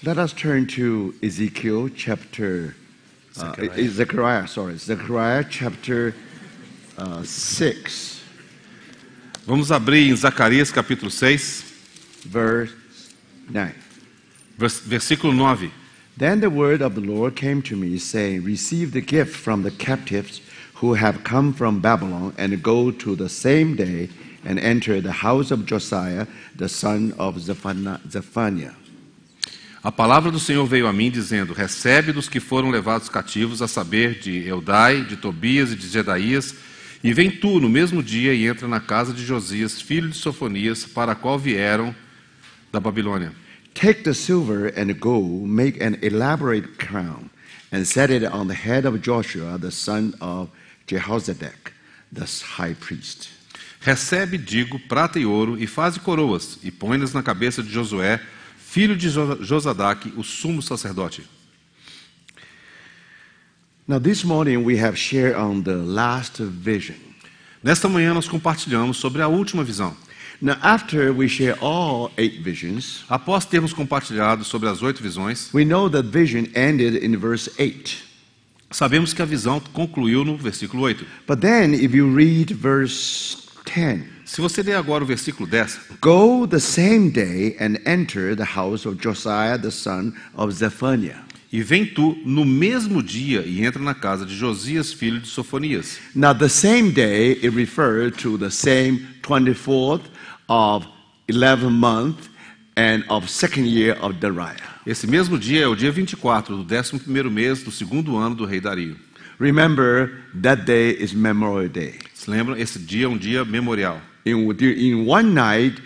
Let us turn to Ezekiel chapter, Zechariah chapter 6, Vamos abrir em Zacarias capítulo 6, verse 9. versículo 9. Then the word of the Lord came to me, saying, receive the gift from the captives who have come from Babylon, and go to the same day and enter the house of Josiah, the son of Zephaniah. A palavra do Senhor veio a mim, dizendo, recebe dos que foram levados cativos, a saber, de Eudai, de Tobias e de Jedaías, e vem tu no mesmo dia e entra na casa de Josias, filho de Sofonias, para a qual vieram da Babilônia. Take the silver and go, make an elaborate crown, and set it on the head of Joshua, the son of Jehozadak, the high priest. Recebe, digo, prata e ouro, e faze coroas, e põe-nas na cabeça de Josué, filho de Josadaque, o sumo sacerdote. Now this morning we have shared on the last vision. Nesta manhã nós compartilhamos sobre a última visão. Now after we share all 8 visions, Após termos compartilhado sobre as 8 visões, we know that vision ended in verse 8. sabemos que a visão concluiu no versículo 8. But then if you read verse 10, Se você ler agora o versículo 10, go the same day and enter the house of Josiah, the son of Zephaniah. e vem tu no mesmo dia e entra na casa de Josias, filho de Sofonias. Now the same day, it refers to the same 24th of 11th month and of second year of Dariah. Esse mesmo dia é o dia 24 do 11º mês do segundo ano do rei Dario. Remember, that day is Memorial Day. Se lembram? Esse dia é um dia memorial. In one night,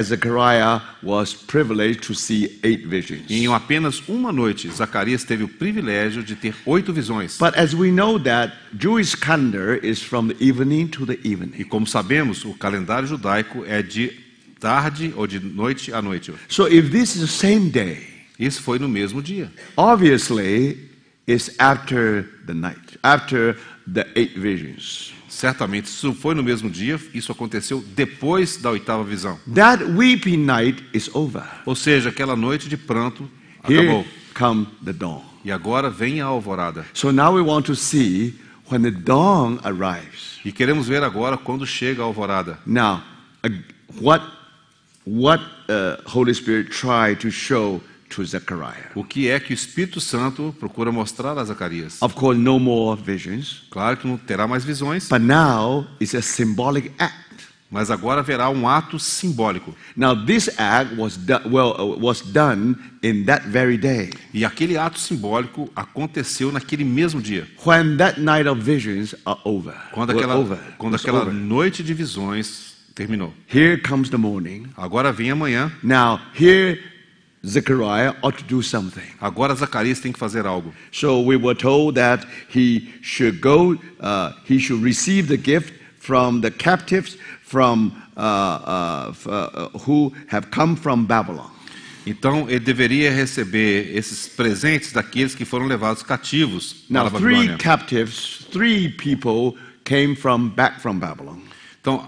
Zechariah was privileged to see 8 visions. E em apenas uma noite, Zacarias teve o privilégio de ter 8 visões. But as we know that Jewish calendar is from the evening to the E evening. como sabemos, o calendário judaico é de tarde ou de noite a noite. So if this is the same day, Isso foi no mesmo dia. obviously it's after the night, after the 8 visions. Certamente, se foi no mesmo dia, isso aconteceu depois da 8ª visão. That weeping night is over. Ou seja, aquela noite de pranto Here acabou. come the dawn. E agora vem a alvorada. So now we want to see when the dawn arrives. E queremos ver agora quando chega a alvorada. Now, what Holy Spirit tried to show to Zechariah? O que é que o Espírito Santo procura mostrar a Zacarias? Of course, no more visions, Claro que não terá mais visões, but now it's a symbolic act. mas agora haverá um ato simbólico. Now, this act was done in that very day. E aquele ato simbólico aconteceu naquele mesmo dia. When that night of visions are over. Quando aquela noite de visões terminou. Here comes the morning. Agora vem amanhã. Now, here Zechariah ought to do something. Agora Zacarias tem que fazer algo. So we were told that he should go, he should receive the gift from the captives from who have come from Babylon. Então ele deveria receber esses presentes daqueles que foram levados cativos para Now, a Babilônia. 3 people came back from Babylon. Então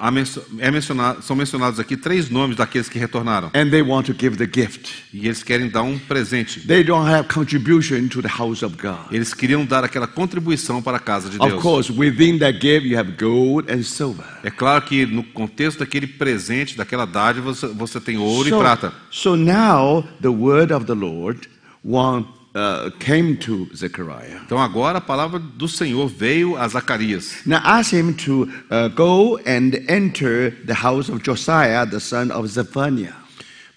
são mencionados aqui 3 nomes daqueles que retornaram. And they want to give the gift. E eles querem dar um presente. They don't have contribution to the house of God. Eles queriam dar aquela contribuição para a casa de Of Deus. course, within that gift you have gold and silver. É claro que no contexto daquele presente, daquela dádiva, você tem ouro e prata. So now the word of the Lord came to Zechariah. Então agora a palavra do Senhor veio a Zacarias. Now ask him to go and enter the house of Josiah, the son of Zephaniah.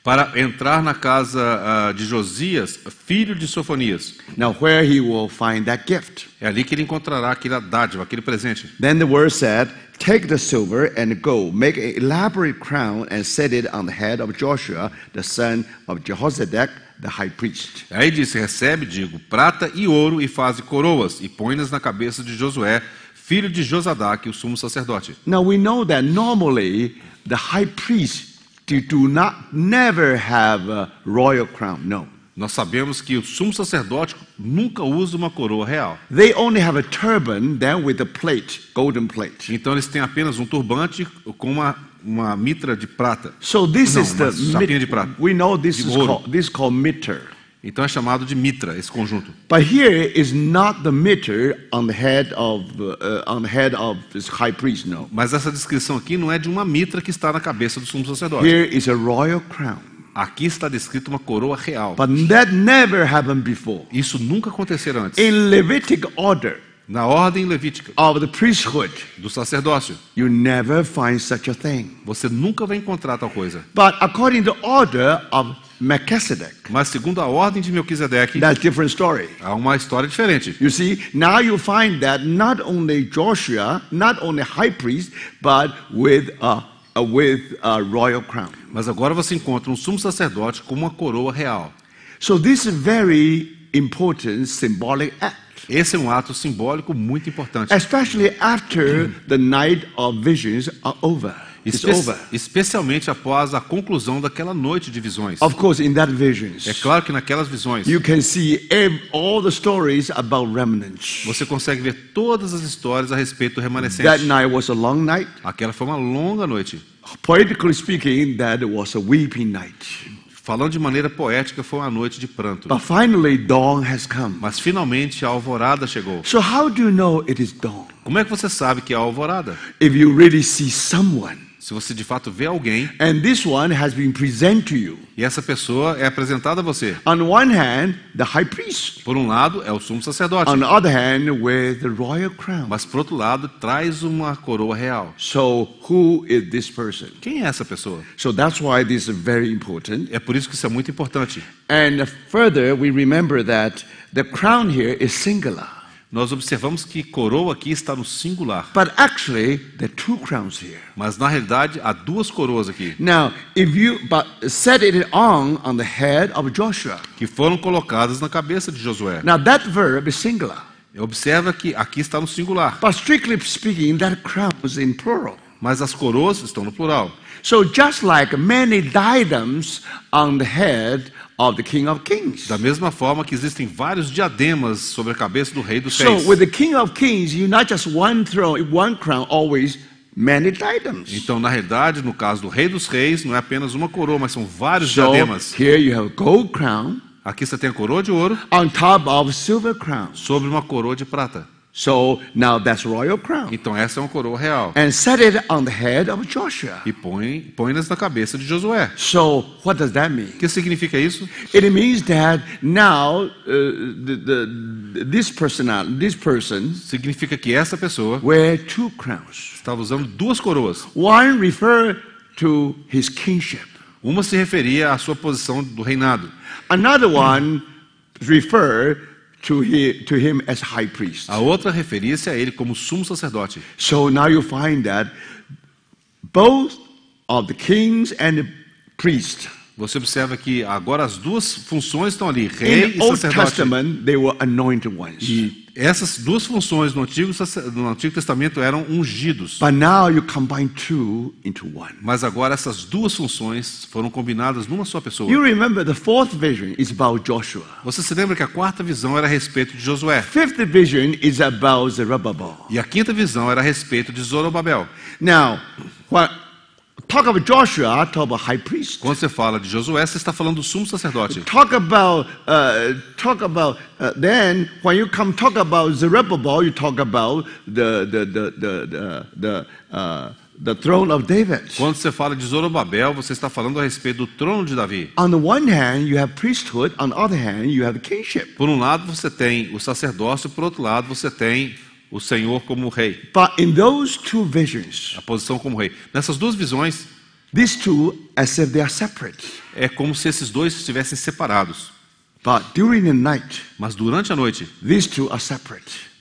Para entrar na casa de Josias, filho de Sofonias. Now where he will find that gift. É ali que ele encontrará aquela dádiva, aquele presente. Then the word said, take the silver and go, make an elaborate crown and set it on the head of Joshua, the son of Jehozadak, the high priest. Aí disse, recebe, digo, prata e ouro e faze coroas e põe-nas na cabeça de Josué, filho de Josadaque, o sumo sacerdote. Now we know that normally the high priest never have a royal crown, no. Nós sabemos que o sumo sacerdote nunca usa uma coroa real. They only have a turban then with a plate, golden plate. Então eles têm apenas um turbante com uma uma mitra de prata. So this Não, is the uma chapinha de prata. we know this De is ouro. called mitre. Então é chamado de mitra, esse conjunto. But here is not the mitre on the head of this high priest. No. Mas essa descrição aqui não é de uma mitra que está na cabeça do sumo sacerdote. Here is a royal crown. Aqui está descrito uma coroa real. But that never happened before. Isso nunca acontecera antes. In Levitic order Na ordem levítica of the priesthood, do sacerdócio, you never find such a thing. você nunca vai encontrar tal coisa. But according to the order of Melchizedek, Mas segundo a ordem de Melquisedeque, that's a different story. há uma história diferente. You see, now you find that not only Joshua, not only high priest, but with a royal crown. Mas agora você encontra um sumo sacerdote com uma coroa real. So this is very important symbolic act, Esse é um ato simbólico muito importante. especially after the night of visions are over. It's over. Especialmente após a conclusão daquela noite de visões. Of course, in that visions, É claro que naquelas visões you can see all the stories about remnants. você consegue ver todas as histórias a respeito do That remanescente. night was a long night. Aquela foi uma longa noite. Poetically speaking, that was a weeping night. Falando de maneira poética, foi uma noite de pranto. But finally, dawn has come. Mas finalmente a alvorada chegou. So how do you know it is dawn? Como é que você sabe que é a alvorada? If you really see someone, Se você de fato vê alguém and this one has been presented to you. e essa pessoa é apresentada a você. On one hand, the high priest. Por um lado, é o sumo sacerdote. On the other hand, with the royal crown. Mas por outro lado, traz uma coroa real. So who is this person? Quem é essa pessoa? So that's why this is very important. É por isso que isso é muito importante. And further, we remember that the crown here is singular. Nós observamos que coroa aqui está no singular. But actually, there are two crowns here. Mas na realidade, há duas coroas aqui. Now, if you set it on the head of Joshua. Que foram colocadas na cabeça de Josué. Now that verb is singular. Observa que aqui está no singular. But strictly speaking, that crown is in plural. Mas as coroas estão no plural. So just like many diadems on the head of the King of Kings. Da mesma forma que existem vários diademas sobre a cabeça do rei dos So reis. with the King of Kings, you not just one throne, one crown, always many diadems. Então, na realidade, no caso do rei dos reis, não é apenas uma coroa, mas são vários So diademas. here you have gold crown Aqui você tem a coroa de ouro on top of silver crown. sobre uma coroa de prata. So now that's royal crown. Então essa é uma coroa real. And set it on the head of Joshua. E põe-nas na cabeça de Josué. So what does that mean? O que significa isso? It means that now this person Significa que essa pessoa wear two crowns. estava usando duas coroas. One refer to his kingship. Uma se referia à sua posição do reinado. Another one refer to him as high priest. A outra referia-se a ele como sumo sacerdote. So now you find that both of the kings and the priest Você observa que agora as duas funções estão ali, rei in e the Old sacerdote. Testament they were anointed ones. E essas duas funções no Antigo Testamento eram ungidos. But now you combine two into one. Mas agora essas duas funções foram combinadas numa só pessoa. You remember the fourth vision is about Joshua. Você se lembra que a quarta visão era a respeito de Josué. Fifth vision is about Zerubbabel. E a quinta visão era a respeito de Zorobabel. Now, talk about Joshua, talk about high priest. Quando você fala de Josué, você está falando do sumo sacerdote. Talk about then when you talk about Zerubbabel, you talk about the throne of David. Quando você fala de Zorobabel, você está falando a respeito do trono de Davi. On the one hand, you have priesthood. On the other hand, you have kingship. Por um lado você tem o sacerdócio, por outro lado você tem o Senhor como rei. But in those two visions, A posição como rei. Nessas duas visões, these two as if they are separate. é como se esses dois estivessem separados. But during the night, Mas durante a noite, these two are separate.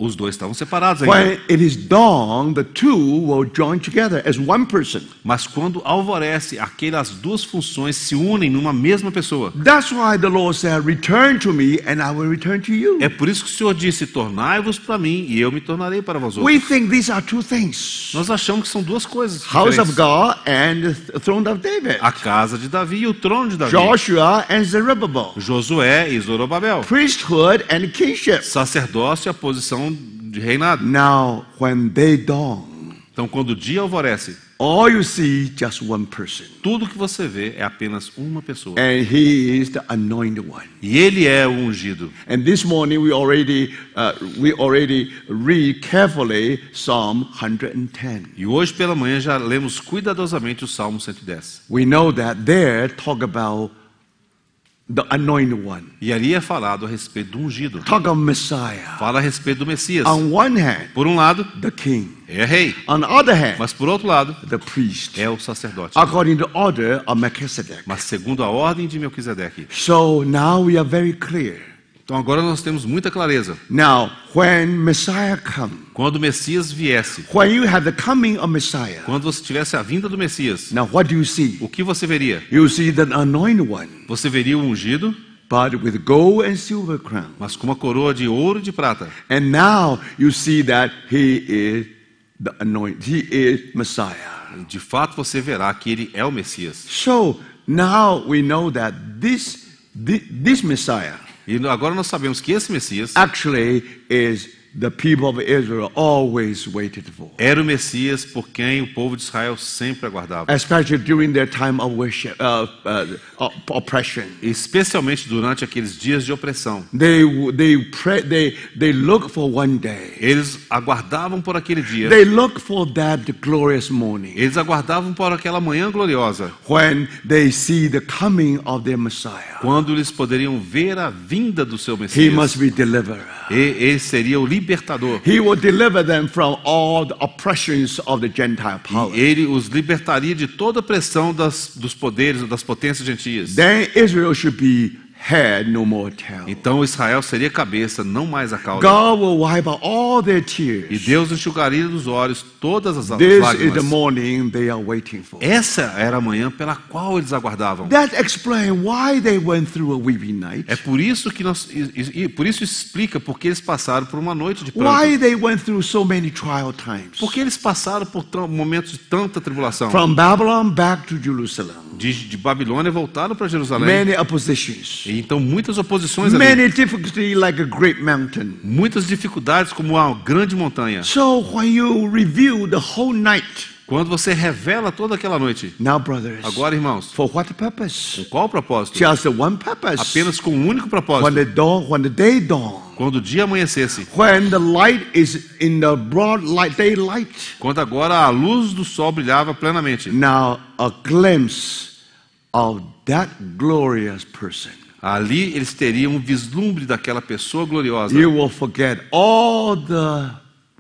os dois estavam separados ainda. When it is dawn, the two will join together as one person. Mas quando alvorece, aquelas duas funções se unem numa mesma pessoa. That's why the Lord said, "Return to me, and I will return to you." É por isso que o Senhor disse, tornai-vos para mim e eu me tornarei para vós We outros. think these are two things: Nós achamos que são duas coisas house of diferentes. God and the throne of David. A casa de Davi e o trono de Davi. Joshua and Zerubbabel. Josué e Zorobabel. Priesthood and kingship. Sacerdócio e a posição de reinado. Now, when they dawn, Então, quando o dia alvorece, all you see just one person. Tudo que você vê é apenas uma pessoa. And he is the anointed one. E ele é o ungido. And this morning we already read carefully Psalm 110. E hoje pela manhã já lemos cuidadosamente o Salmo 110. We know that there talk about the anointed one. E ali é falado a respeito do ungido. Talk of Messiah. Fala a respeito do Messias. On one hand, Por um lado, the king. é rei. On the other hand, Mas por outro lado, the priest. é o sacerdote. According to the order of Melchizedek. Mas segundo a ordem de Melquisedeque. So now we are very clear. Então agora nós temos muita clareza. Now, when Messiah comes, Quando o Messias viesse, when you have the coming of Messiah, quando você tivesse a vinda do Messias, now what do you see? o que você veria? You see the anointed one, Você veria o ungido, but with gold and silver crown. mas com uma coroa de ouro e de prata. And now you see that he is the anointed. He is Messiah. De fato você verá que ele é o Messias. So now we know that this Messiah E agora nós sabemos que esse Messias actually is the people of Israel always waited for, era o Messias por quem o povo de Israel sempre aguardava. especially during their time of worship, oppression. Especialmente durante aqueles dias de opressão. They look for one day. Eles aguardavam por aquele dia. They look for that glorious morning Eles aguardavam por aquela manhã gloriosa, when they see the coming of their Messiah. quando eles poderiam ver a vinda do seu He Messias. must be delivered. Ele seria o libertador. He will deliver them from all the oppressions of the Gentile power. E ele os libertaria de toda a pressão dos poderes, das potências gentias. Then Israel should be head, no more tail. Então Israel seria cabeça, não mais a cauda. God will wipe out all their E tears. Deus enxugaria dos olhos todas as This is the lágrimas. morning they are waiting for. Essa era a manhã pela qual eles aguardavam. That explains why they went through a weeping night. É por isso que por isso explica porque eles passaram por uma noite de pranto. Why they went through so many trial times. Porque eles passaram por momentos de tanta tribulação. From Babylon back to Jerusalem. De Babilônia voltaram para Jerusalém. Many oppositions. E então muitas oposições ali. Many difficulties like a great mountain. Muitas dificuldades como uma grande montanha. So when you review the whole night, Quando você revela toda aquela noite. now brothers, Agora, irmãos, for what purpose? com qual propósito? Just one purpose. Apenas com um único When propósito. when the day dawn, Quando o dia amanhecesse. when the light is in the broad light, daylight, Quando agora a luz do sol brilhava plenamente. now a glimpse of that glorious person. Ali eles teriam um vislumbre daquela pessoa gloriosa. You will forget all the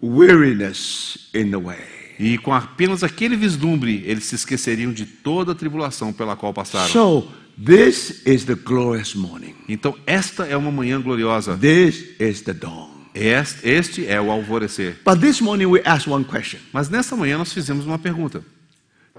weariness in the way. E com apenas aquele vislumbre, eles se esqueceriam de toda a tribulação pela qual passaram. So this is the glorious morning. Então esta é uma manhã gloriosa. This is the dawn. Este é o alvorecer. But this morning we ask one question. Mas nessa manhã nós fizemos uma pergunta.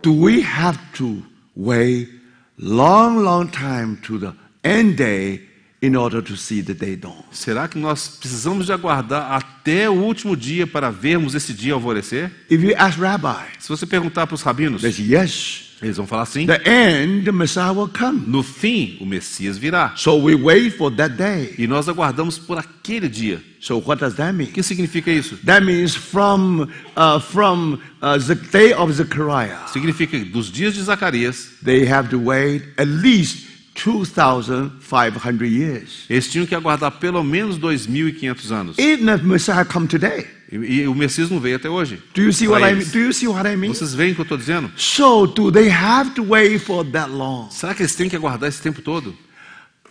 Do we have to wait long time to the end day in order to see the day dawn? Será que nós precisamos de aguardar até o último dia para vermos esse dia alvorecer? If you ask rabbi, Se você perguntar para os rabinos, they say yes. eles vão falar assim. The end, the Messiah will come. No fim, o Messias virá. So we wait for that day. E nós aguardamos por aquele dia. So what does that O mean? que significa isso? That means from the day of Zechariah, Significa que dos dias de Zacarias, they have to wait at least 2,500 years. eles tinham que aguardar pelo menos 2.500 anos. Even if Messiah come today, E o Messias não veio até hoje. do you see Pra what I eles. mean? Do you see what I mean? Vocês veem o que eu estou dizendo? So do they have to wait for that long? Será que eles têm que aguardar esse tempo todo?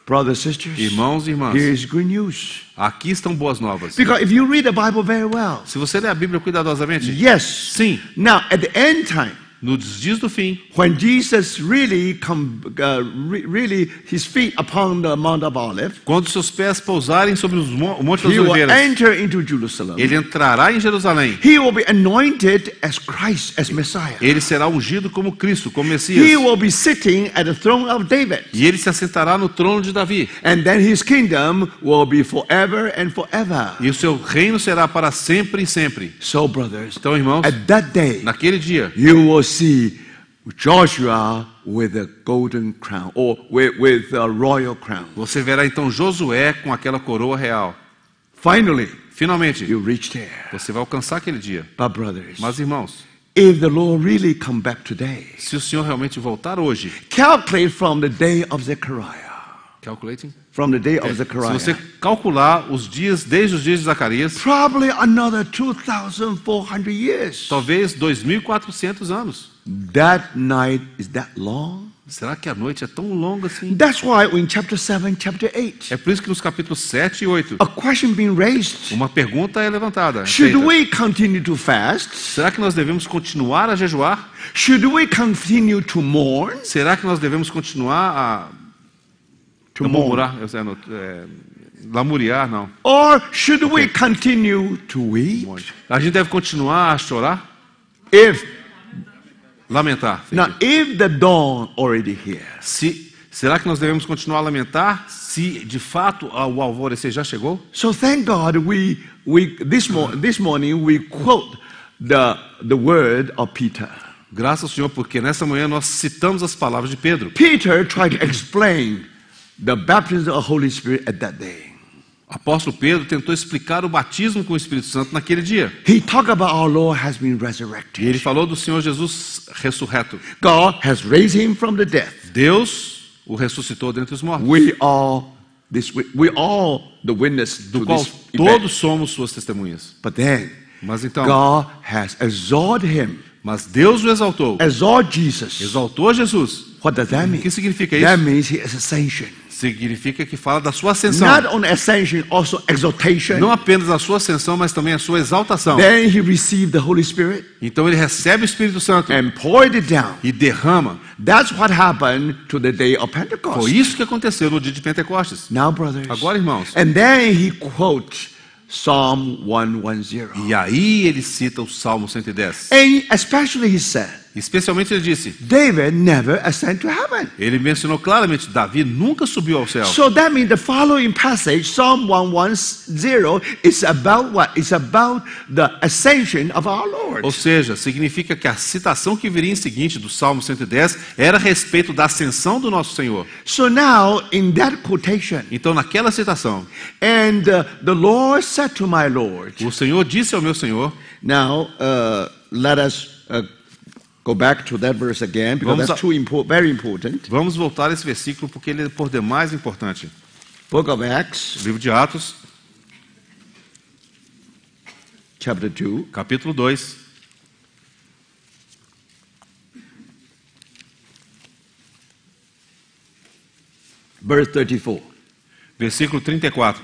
Brothers, sisters, Irmãos e irmãs, here is good news. aqui estão boas novas. Because if you read the Bible very well, Se você ler a Bíblia cuidadosamente, yes. sim, Now at the end time, nos dias do fim, when Jesus really really his feet upon the Mount of Olives, quando seus pés pousarem sobre o Monte das he will Oliveiras, enter into Jerusalem. ele entrará em Jerusalém. He will be anointed as Christ, as Messiah. Ele será ungido como Cristo, como He Messias. will be sitting at the throne of David. E ele se assentará no trono de Davi. And then his kingdom will be forever and forever. E o seu reino será para sempre e sempre. So, brothers, Então, irmãos, at that day, naquele dia, you will see Joshua with a golden crown, or with a royal crown. você verá então Josué com aquela coroa real. Finally, Finalmente, you reach there. você vai alcançar aquele dia. But brothers, Mas, irmãos, if the Lord really come back today, Se o Senhor realmente voltar hoje, calculate from the day of Zechariah. calculating. From the day of Se Zechariah. você calcular os dias, desde os dias de Zacarias, Probably another 2,400 years. talvez 2.400 anos. That night is that long? Será que a noite é tão longa assim? That's why in chapter 7, chapter 8, É por isso que nos capítulos 7 e 8, a question being raised. uma pergunta é levantada. Should feita. we continue to fast? Será que nós devemos continuar a jejuar? Should we continue to mourn? Será que nós devemos continuar a To não mourn. murmurar? Lamuriar, não. Or should we continue to weep? A gente deve continuar a chorar? If Lamentar. now, if the dawn already here, Será que nós devemos continuar a lamentar se de fato o alvorecer já chegou? so thank God this morning we quote the word of Peter. Graças ao Senhor, porque nessa manhã nós citamos as palavras de Pedro. Peter tried to explain the baptism of the Holy Spirit at that day. O apóstolo Pedro tentou explicar o batismo com o Espírito Santo naquele dia. He talked about our Lord has been E resurrected. ele falou do Senhor Jesus ressurreto. God has raised him from the death. Deus o ressuscitou dentre os mortos, We are the witness do to qual this event. todos somos suas testemunhas. But then Mas então, God has exalted him, mas Deus o exaltou. exalted Jesus. Exaltou Jesus. What does that O mean? que significa That isso? means he is ascension. Significa que fala da sua ascensão. Not only ascension, also exaltation. Não apenas a sua ascensão, mas também a sua exaltação. Then he received the Holy Spirit Então ele recebe o Espírito Santo and poured it down. e derrama. That's what happened to the day of Pentecost. Foi isso que aconteceu no dia de Pentecostes. Now, brothers. Agora, irmãos. And then he quotes Psalm 110. E aí ele cita o Salmo 110. And especially he said, Especialmente ele disse, David never ascended to heaven. ele mencionou claramente, Davi nunca subiu ao céu. So that means the following passage, Psalm 110, is about what? It's about the ascension of our Lord. Ou seja, significa que a citação que viria em seguinte do Salmo 110 era a respeito da ascensão do nosso Senhor. So now, in that quotation, Então naquela citação, and the Lord said to my Lord, o Senhor disse ao meu Senhor, now let us go back to that verse again, because Vamos that's very important. vamos voltar a esse versículo porque ele é por demais importante. Book of Acts, Livro de Atos, chapter 2. capítulo 2, Verse 34. versículo 34.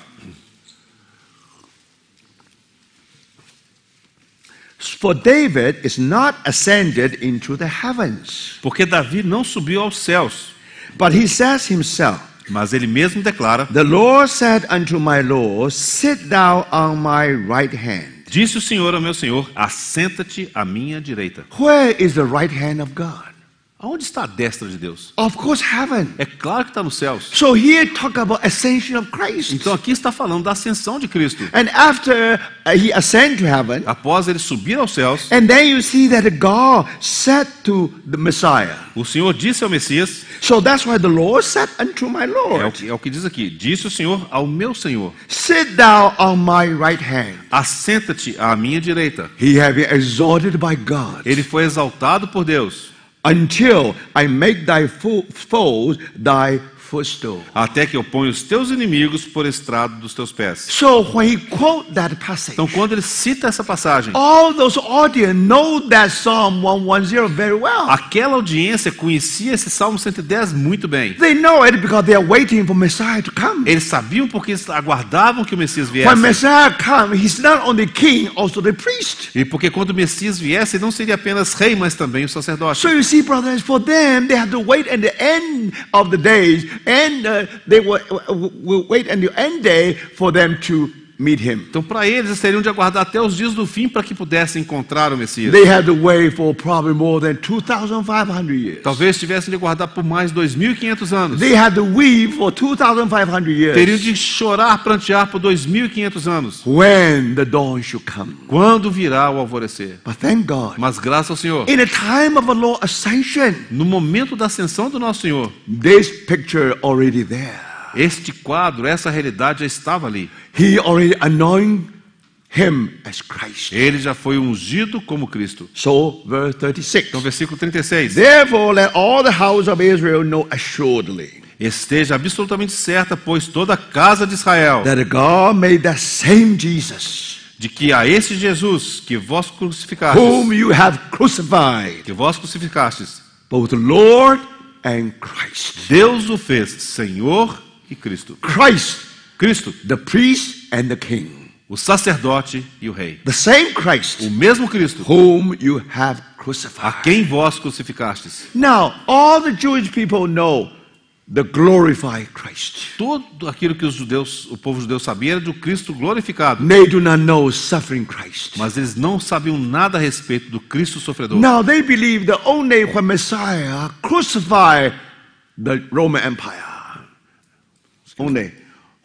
For David is not ascended into the heavens, Porque Davi não subiu aos céus, but he says himself, mas ele mesmo declara, the Lord said unto my Lord, sit thou on my right hand. disse o Senhor ao meu Senhor, assenta-te à minha direita. Where is the right hand of God? Aonde está a destra de Deus? Of course, heaven. É claro que está nos céus. So here talk about ascension of Christ. Então aqui está falando da ascensão de Cristo. And after he ascended to heaven, Após ele subir aos céus, and then you see that God said to the Messiah. o Senhor disse ao Messias, So that's why the Lord said unto my Lord, é o que diz aqui, disse o Senhor ao meu Senhor, sit thou on my right hand. assenta-te à minha direita. He had been exalted by God Ele foi exaltado por Deus, until I make thy foes thy footstool. até que eu ponha os teus inimigos por estrado dos teus pés. So when he quote that passage, Então quando ele cita essa passagem, all those audience know that Psalm 110 very well. aquela audiência conhecia esse Salmo 110 muito bem. They know it because they are waiting for Messiah to come. Eles sabiam porque eles aguardavam que o Messias When viesse. Messiah comes, he's not only king, also the priest. E porque quando o Messias viesse, ele não seria apenas rei, mas também o sacerdote. So you see, brothers, for them, they have to wait at the end of the days, and they will wait until the end day for them to meet him. Então, para eles, eles teriam de aguardar até os dias do fim para que pudessem encontrar o Messias. They had to wait for probably more than 2,500 years. Talvez tivessem de aguardar por mais 2.500 anos. They had to weep for 2,500 Teriam years. de chorar, prantear por 2.500 anos. When the dawn should come. Quando virá o alvorecer. But thank God, Mas graças ao Senhor, in the time of the Lord ascension, no momento da ascensão do nosso Senhor, this picture already there. este quadro, essa realidade já estava ali. He already anointed him as Christ. Ele já foi ungido como Cristo. So, verse 36. Então, versículo 36. Therefore, let all the house of Israel know assuredly Esteja absolutamente certa, pois toda a casa de Israel, that God made that same Jesus, de que a esse Jesus que vós crucificastes, whom you have crucified, both Lord and Christ. Deus o fez Senhor e Cristo. Cristo, The priest and the king. o sacerdote e o rei. The same Christ, O mesmo Cristo, whom you have a crucified. quem vós crucificastes. Now, all the Jewish people know the glorified Christ. Tudo aquilo que o povo judeu sabia era do Cristo glorificado. They do not know suffering Christ. Mas eles não sabiam nada a respeito do Cristo sofredor. Now they believe that only when Messiah crucified the Roman Empire. Only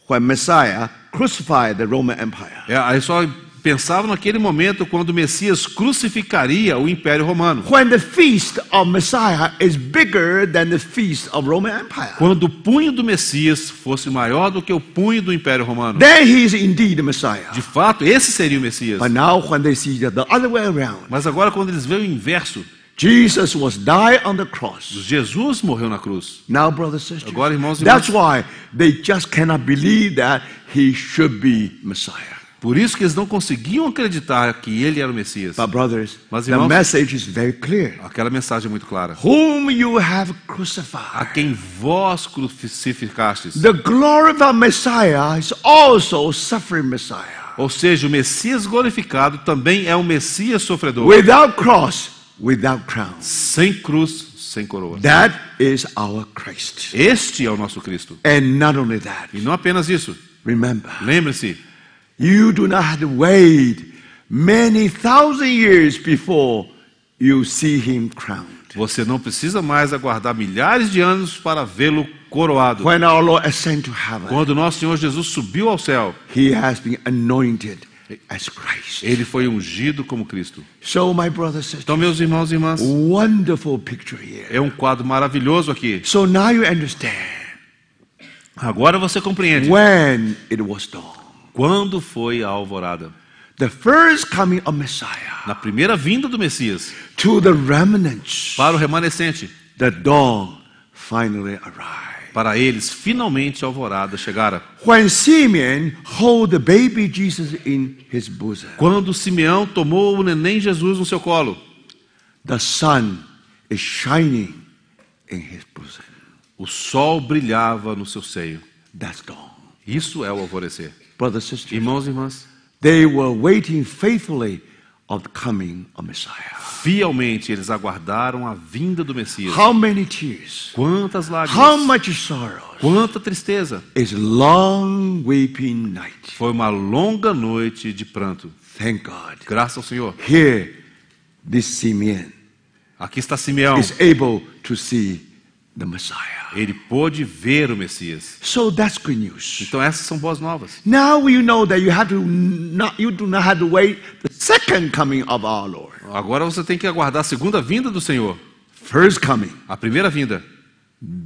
when Messiah crucified the Roman Empire. Aí só pensavam naquele momento quando o Messias crucificaria o Império Romano. When the feast of Messiah is bigger than the feast of Roman Empire. Quando o punho do Messias fosse maior do que o punho do Império Romano. Then he is indeed the Messiah. De fato, esse seria o Messias. But now when they see the other way around. Mas agora quando eles veem o inverso, Jesus was died on the cross. Jesus morreu na cruz. Now, brothers and sisters, Agora, irmãos e that's irmãs, why they just cannot believe that he should be Messiah. por isso que eles não conseguiam acreditar que ele era o Messias. But brothers, Mas, the irmãos, message is very clear. Aquela mensagem é muito clara. Whom you have A crucified. quem vós crucificastes. The glorified Messiah is also suffering Messiah. Ou seja, o Messias glorificado também é o Messias sofredor. Without cross, without crown. Sem cruz, sem coroa. That is our Christ. Este é o nosso Cristo. And not only that, E não apenas isso. remember, Lembre-se, you do not have to wait many thousand years before you see him crowned. você não precisa mais aguardar milhares de anos para vê-lo coroado. When our Lord ascended to heaven, Quando nosso Senhor Jesus subiu ao céu, he has been anointed as Christ. ele foi ungido como Cristo. So, my brothers and Então, sisters, meus irmãos e irmãs, wonderful picture here. é um quadro maravilhoso aqui. So now you understand Agora você compreende when it was dawn. quando foi a alvorada. The first coming of Messiah Na primeira vinda do Messias, to the remnants, para o remanescente, the dawn finally arrived. para eles, finalmente a alvorada chegara. When Simeon hold the baby Jesus in his bosom, Quando Simeão tomou o neném Jesus no seu colo, the sun is shining in his bosom. o sol brilhava no seu seio. That's dawn. Isso é o alvorecer. Brothers and sisters, Irmãos e irmãs, they were waiting faithfully of the coming of Messiah. fielmente eles aguardaram a vinda do Messias. How many tears, Quantas how lágrimas, much sorrow. quanta tristeza. It's long weeping night. Foi uma longa noite de pranto. Thank God. Graças ao Senhor. Here, this Simeon Aqui está Simeão. is able to see the Messiah. Ele pôde ver o Messias. So that's good news. Então essas são boas novas. Now you know that you do not have to wait the second coming of our Lord. Agora você tem que aguardar a segunda vinda do Senhor. First coming. A primeira vinda.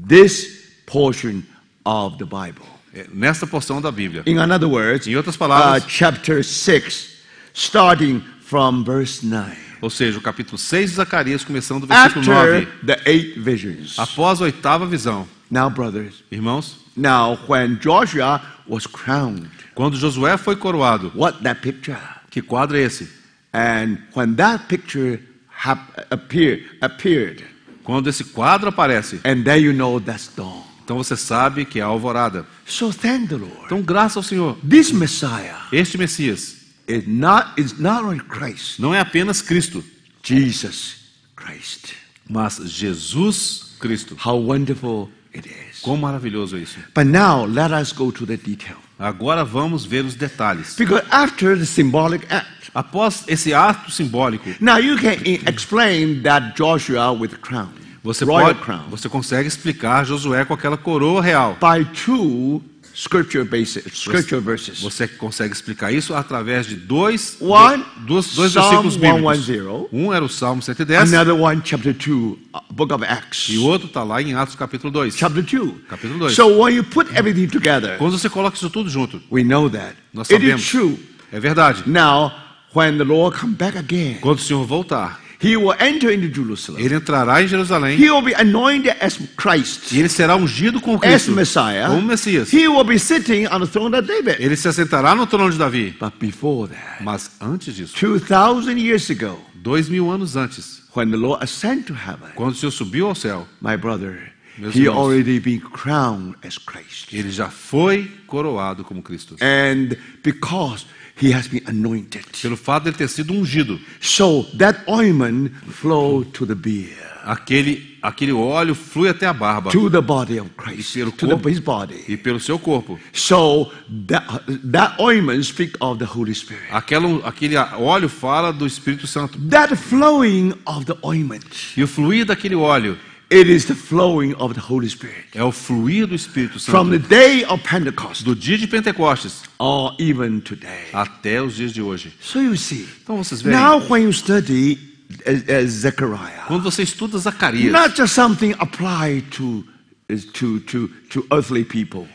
This portion of the Bible. Nesta porção da Bíblia. In other words, Em outras palavras, chapter 6, starting from verse 9. ou seja, o capítulo 6 de Zacarias, começando do versículo After 9. the 8 visions. Após a oitava visão. Now, brothers, Irmãos, now when Joshua was crowned, quando Josué foi coroado, what that picture? que quadro é esse? And when that picture appeared, Quando esse quadro aparece, and then you know that's dawn. então você sabe que é a alvorada. So thank the Lord. Então, graças ao Senhor, This Messiah este Messias is not only Christ, não é apenas Cristo, Jesus Christ. mas Jesus Cristo. How wonderful it is. Quão maravilhoso é isso. But now let us go to the detail. Agora vamos ver os detalhes. Because after the symbolic act, Após esse ato simbólico, now you can explain that Joshua with crown, você royal crown, consegue explicar Josué com aquela coroa real. by two scripture verses. Você consegue explicar isso através de dois Dois versículos bíblicos. 110. Um era o Salmo 110 Another one, chapter 2, book of Acts. e o outro está lá em Atos capítulo 2. Chapter 2. Capítulo 2. So when you put everything together, Quando você coloca isso tudo junto, we know that Nós it is sabemos. true É verdade. Now, when the Lord come back again, Quando o Senhor voltar, he will enter into Jerusalem. ele entrará em Jerusalém He will be anointed as Christ, e ele será ungido com as Cristo, Messiah. como Messias. He will be sitting on the throne of David. Ele se assentará no trono de Davi. But before that, Mas antes disso, 2,000 years ago, 2000 anos antes, when the Lord ascended to heaven, quando o Senhor subiu ao céu, my brother, Meus he irmãos, already been crowned as Christ. ele já foi coroado como Cristo. And because he has been anointed, Pelo fato de ele ter sido ungido, so that ointment flow to the beard, aquele óleo flui até a barba to the body of Christ, Pelo to corpo. his body. e pelo seu corpo. So that ointment speaks of the Holy Spirit. Aquele óleo fala do Espírito Santo. That flowing of the ointment, E o fluir daquele óleo it is the flowing of the Holy Spirit. é o fluir do Espírito From the Santo. day of Pentecost Do dia de Pentecostes or even today. até os dias de hoje. So you see, Então vocês veem, now when you study Zechariah, quando você estuda Zacarias, not just something applied to earthly people,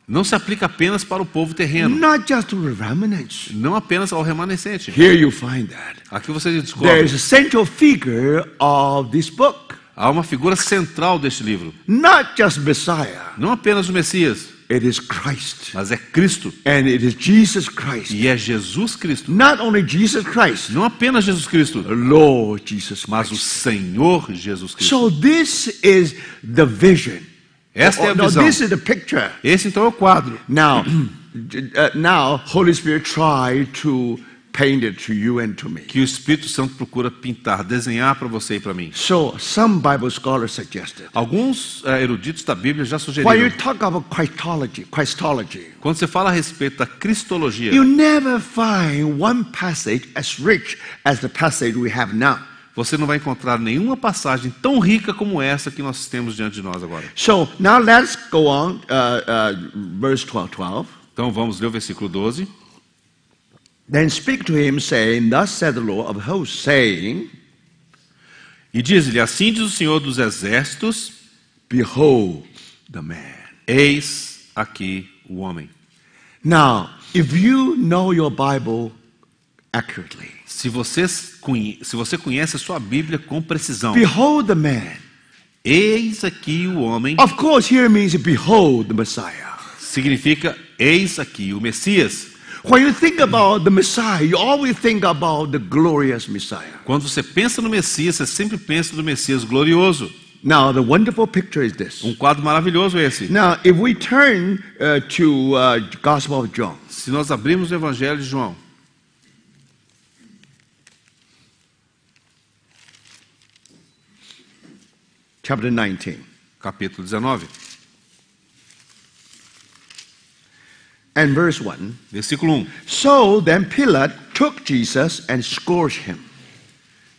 não se aplica apenas para o povo terreno, not just to the remnants. não apenas ao remanescente. Here you find that Aqui você there descobre, is a central figure of this book, há uma figura central deste livro. not just Messiah. Não apenas o Messias, It is Christ, mas é Cristo. and it is Jesus Christ. E é Jesus Cristo. Not only Jesus Christ, Não apenas Jesus Cristo, the Lord Jesus mas o Christ. Senhor Jesus Cristo. So this is the vision. Esta é a No, visão. this is the picture. Esse então é o quadro. Now, now Holy Spirit try to paint it to you and to me. Que o Espírito Santo procura pintar, desenhar para você e para mim. So some Bible scholars suggested, Alguns eruditos da Bíblia já when you sugeriram, talk about Christology, quando você fala a respeito da cristologia, you never find one passage as rich as the passage we have now. você não vai encontrar nenhuma passagem tão rica como essa que nós temos diante de nós agora. So now let's go on, verse 12. Então vamos ler o versículo 12. Then speak to him, saying, Thus said the Lord of hosts, saying, E diz-lhe, assim diz o Senhor dos Exércitos, Behold the man. eis aqui o homem. Now, if you know your Bible accurately, Se você conhece a sua Bíblia com precisão, behold the man. eis aqui o homem, Of course, here means behold the Messiah. significa eis aqui o Messias. When you think about the Messiah, you always think about the glorious Messiah. Quando você pensa no Messias, você sempre pensa no Messias glorioso. Now, the wonderful picture is this. Um quadro maravilhoso esse. Now, if we turn to Gospel of John, Se nós abrirmos o Evangelho de João, chapter 19, capítulo 19, and verse 1. versículo 1. So then Pilate took Jesus and scourged him.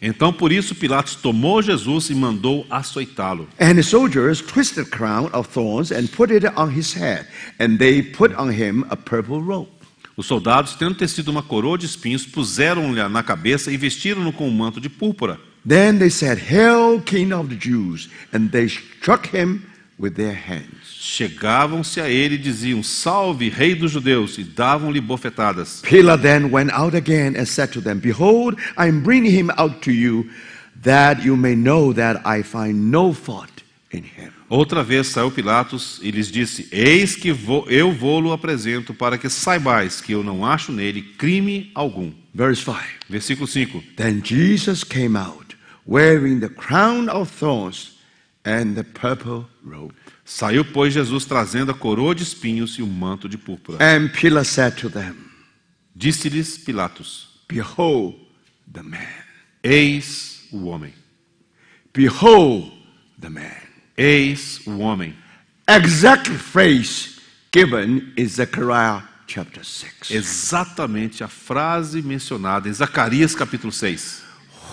Então, por isso, Pilatos tomou Jesus e mandou açoitá-lo. And the soldiers twisted a crown of thorns and put it on his head, and they put on him a purple robe. Os soldados, tendo tecido uma coroa de espinhos, puseram-lhe na cabeça e vestiram-no com um manto de púrpura. Then they said, Hail, King of the Jews! And they struck him with their hands. Chegavam-se a ele e diziam, Salve, Rei dos Judeus, e davam-lhe bofetadas. Pilate then went out again and said to them, Behold, I am bringing him out to you, that you may know that I find no fault in him. Outra vez saiu Pilatos e lhes disse, Eis que eu vou-lo apresento, para que saibais que eu não acho nele crime algum. Verse 5. Versículo 5. Then Jesus came out, wearing the crown of thorns and the purple robe. Saiu, pois, Jesus trazendo a coroa de espinhos e o manto de púrpura. And Pilate said to them, Disse-lhes Pilatos, Behold the man. Eis o homem. Behold the man. Eis o homem. Exact phrase given in Zechariah chapter 6. Exatamente a frase mencionada em Zacarias capítulo 6.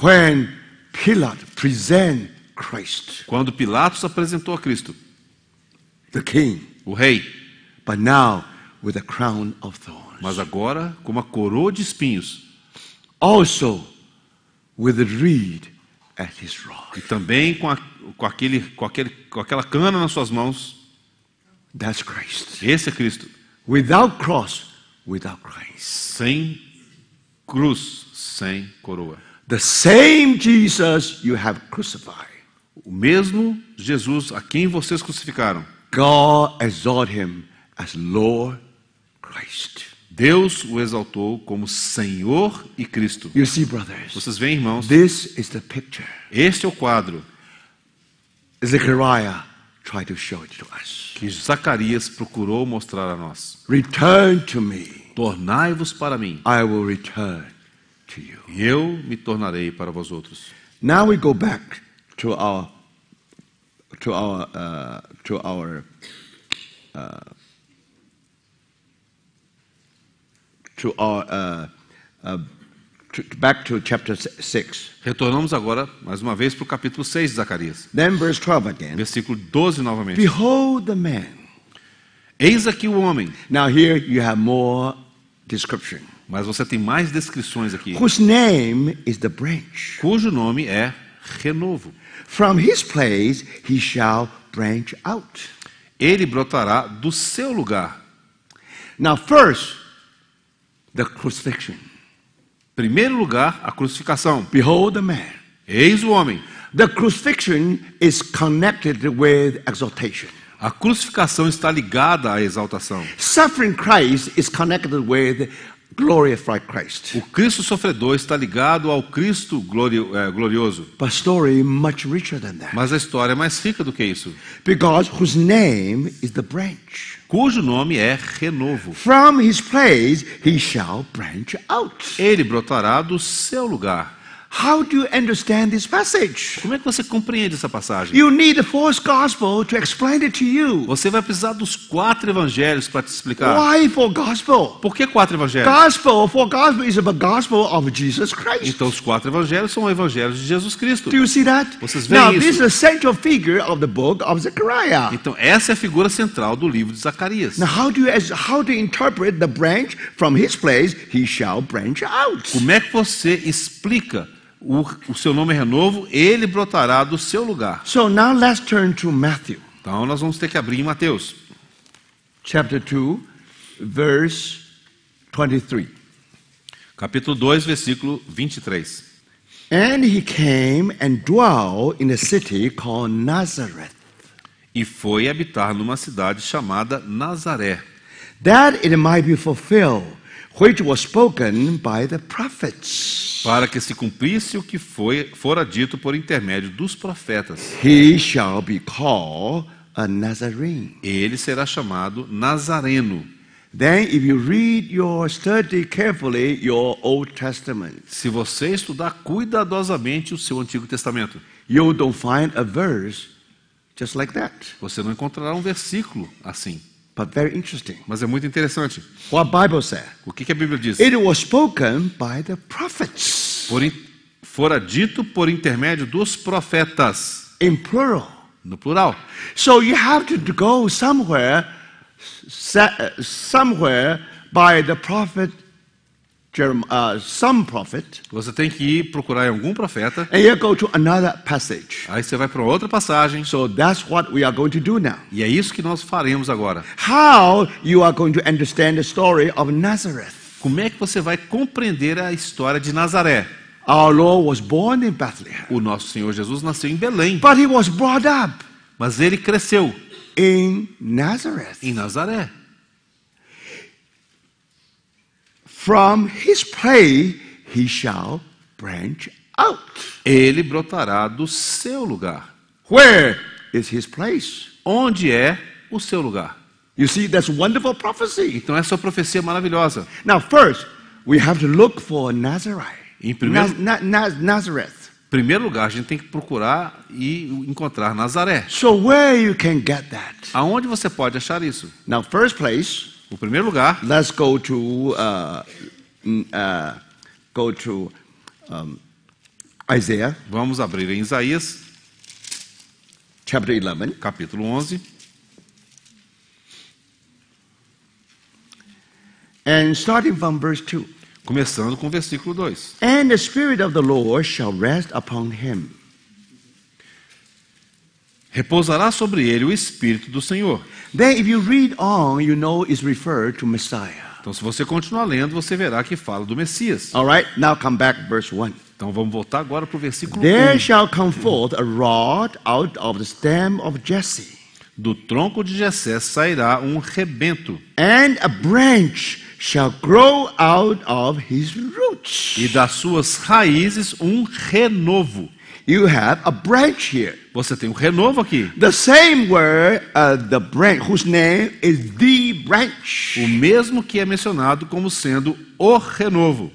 When Pilate present Christ, Quando Pilatos apresentou a Cristo, the king, o rei, but now with a crown of thorns. mas agora com uma coroa de espinhos Also with a reed at his rod. e também com aquela cana nas suas mãos. That's Christ. Esse é Cristo. Without cross, without Christ. Sem cruz sem coroa. The same Jesus you have crucified. O mesmo Jesus a quem vocês crucificaram. God exalt him as Lord Christ. Deus o exaltou como Senhor e Cristo. You see, brothers, Vocês veem, irmãos, this is the picture este é o quadro Zechariah tried to show it to us. que Zacarias procurou mostrar a nós. Return to me, Tornai-vos para mim, I will return to you. e eu me tornarei para vós outros. Now we go back to our back to chapter 6. Retornamos agora, mais uma vez, para o capítulo 6 de Zacarias. Then verse 12 again. Versículo 12 novamente. Behold the man. Eis aqui o homem. Now here you have more description. Mas você tem mais descrições aqui. Whose name is the branch. Cujo nome é Renovo. From his place he shall branch out. Ele brotará do seu lugar. Now first, the crucifixion. Primeiro lugar, a crucificação. Behold the man. Eis o homem. The crucifixion is connected with exaltation. A crucificação está ligada à exaltação. Suffering Christ is connected with glorified Christ. O Cristo sofredor está ligado ao Cristo glorioso. But story much richer than that. Mas a história é mais rica do que isso. Because whose name is the branch. Cujo nome é Renovo. From his place he shall branch out. Ele brotará do seu lugar. How do you understand this passage? Como é que você compreende essa passagem? You need the fourth gospel to explain it to you. Você vai precisar dos 4 evangelhos para te explicar. Why four gospel? Por que 4 evangelhos? Four gospel is the gospel of Jesus Christ. Então os 4 evangelhos são evangelhos de Jesus Cristo. Do you see that? Vocês veem Now isso? this is the central figure of the book of Zechariah. Então essa é a figura central do livro de Zacarias. Now how to interpret the branch from his place he shall branch out? Como é que você explica o seu nome é Renovo, ele brotará do seu lugar? So now let's turn to Matthew. Então nós vamos ter que abrir em Mateus. Chapter 2, verse 23. Capítulo 2, versículo 23. And he came and dwelt in a city called Nazareth, E foi habitar numa cidade chamada Nazaré, that it might be fulfilled, which was spoken by the prophets. para que se cumprisse o que fora dito por intermédio dos profetas. He shall be called a Nazarene. Ele será chamado Nazareno. Then if you study carefully your Old Testament, Se você estudar cuidadosamente o seu Antigo Testamento, you don't find a verse just like that. você não encontrará um versículo assim. But very interesting. Mas é muito interessante. What Bible said? O que a Bíblia diz? It was spoken by the prophets. Fora dito por intermédio dos profetas, In plural. no plural. So you have to go somewhere by the prophet, some prophet, Você tem que ir procurar em algum profeta. and you go to another passage. Aí você vai para outra passagem. So that's what we are going to do now. E é isso que nós faremos agora. How you are going to understand the story of Nazareth? Como é que você vai compreender a história de Nazaré? Our Lord was born in Bethlehem, O nosso Senhor Jesus nasceu em Belém, but he was brought up mas ele cresceu in Nazareth. em Nazaré. From his place he shall branch out. Ele brotará do seu lugar. Where is his place? Onde é o seu lugar? You see, that's wonderful prophecy. Então essa é uma profecia maravilhosa. Now, first, we have to look for Nazareth. Em primeiro, Nazareth. primeiro lugar, a gente tem que procurar e encontrar Nazaré. So where you can get that? Aonde você pode achar isso? Now, first place, O primeiro lugar, let's go to Isaiah vamos abrir em Isaías, chapter 11. capítulo 11, And starting from verse 2. começando com o versículo 2. And the Spirit of the Lord shall rest upon him. Repousará sobre ele o Espírito do Senhor. Then if you read on, you know it's referred to Messiah. Então, se você continuar lendo, você verá que fala do Messias. All right, now come back, verse 1. Então, vamos voltar agora para o versículo There 1. shall come forth a rod out of the stem of Jesse, Do tronco de Jessé sairá um rebento, and a branch shall grow out of his roots. e das suas raízes um renovo. You have a branch here. Você tem um renovo aqui. The same word, the branch, whose name is the branch. O mesmo que é mencionado como sendo o renovo.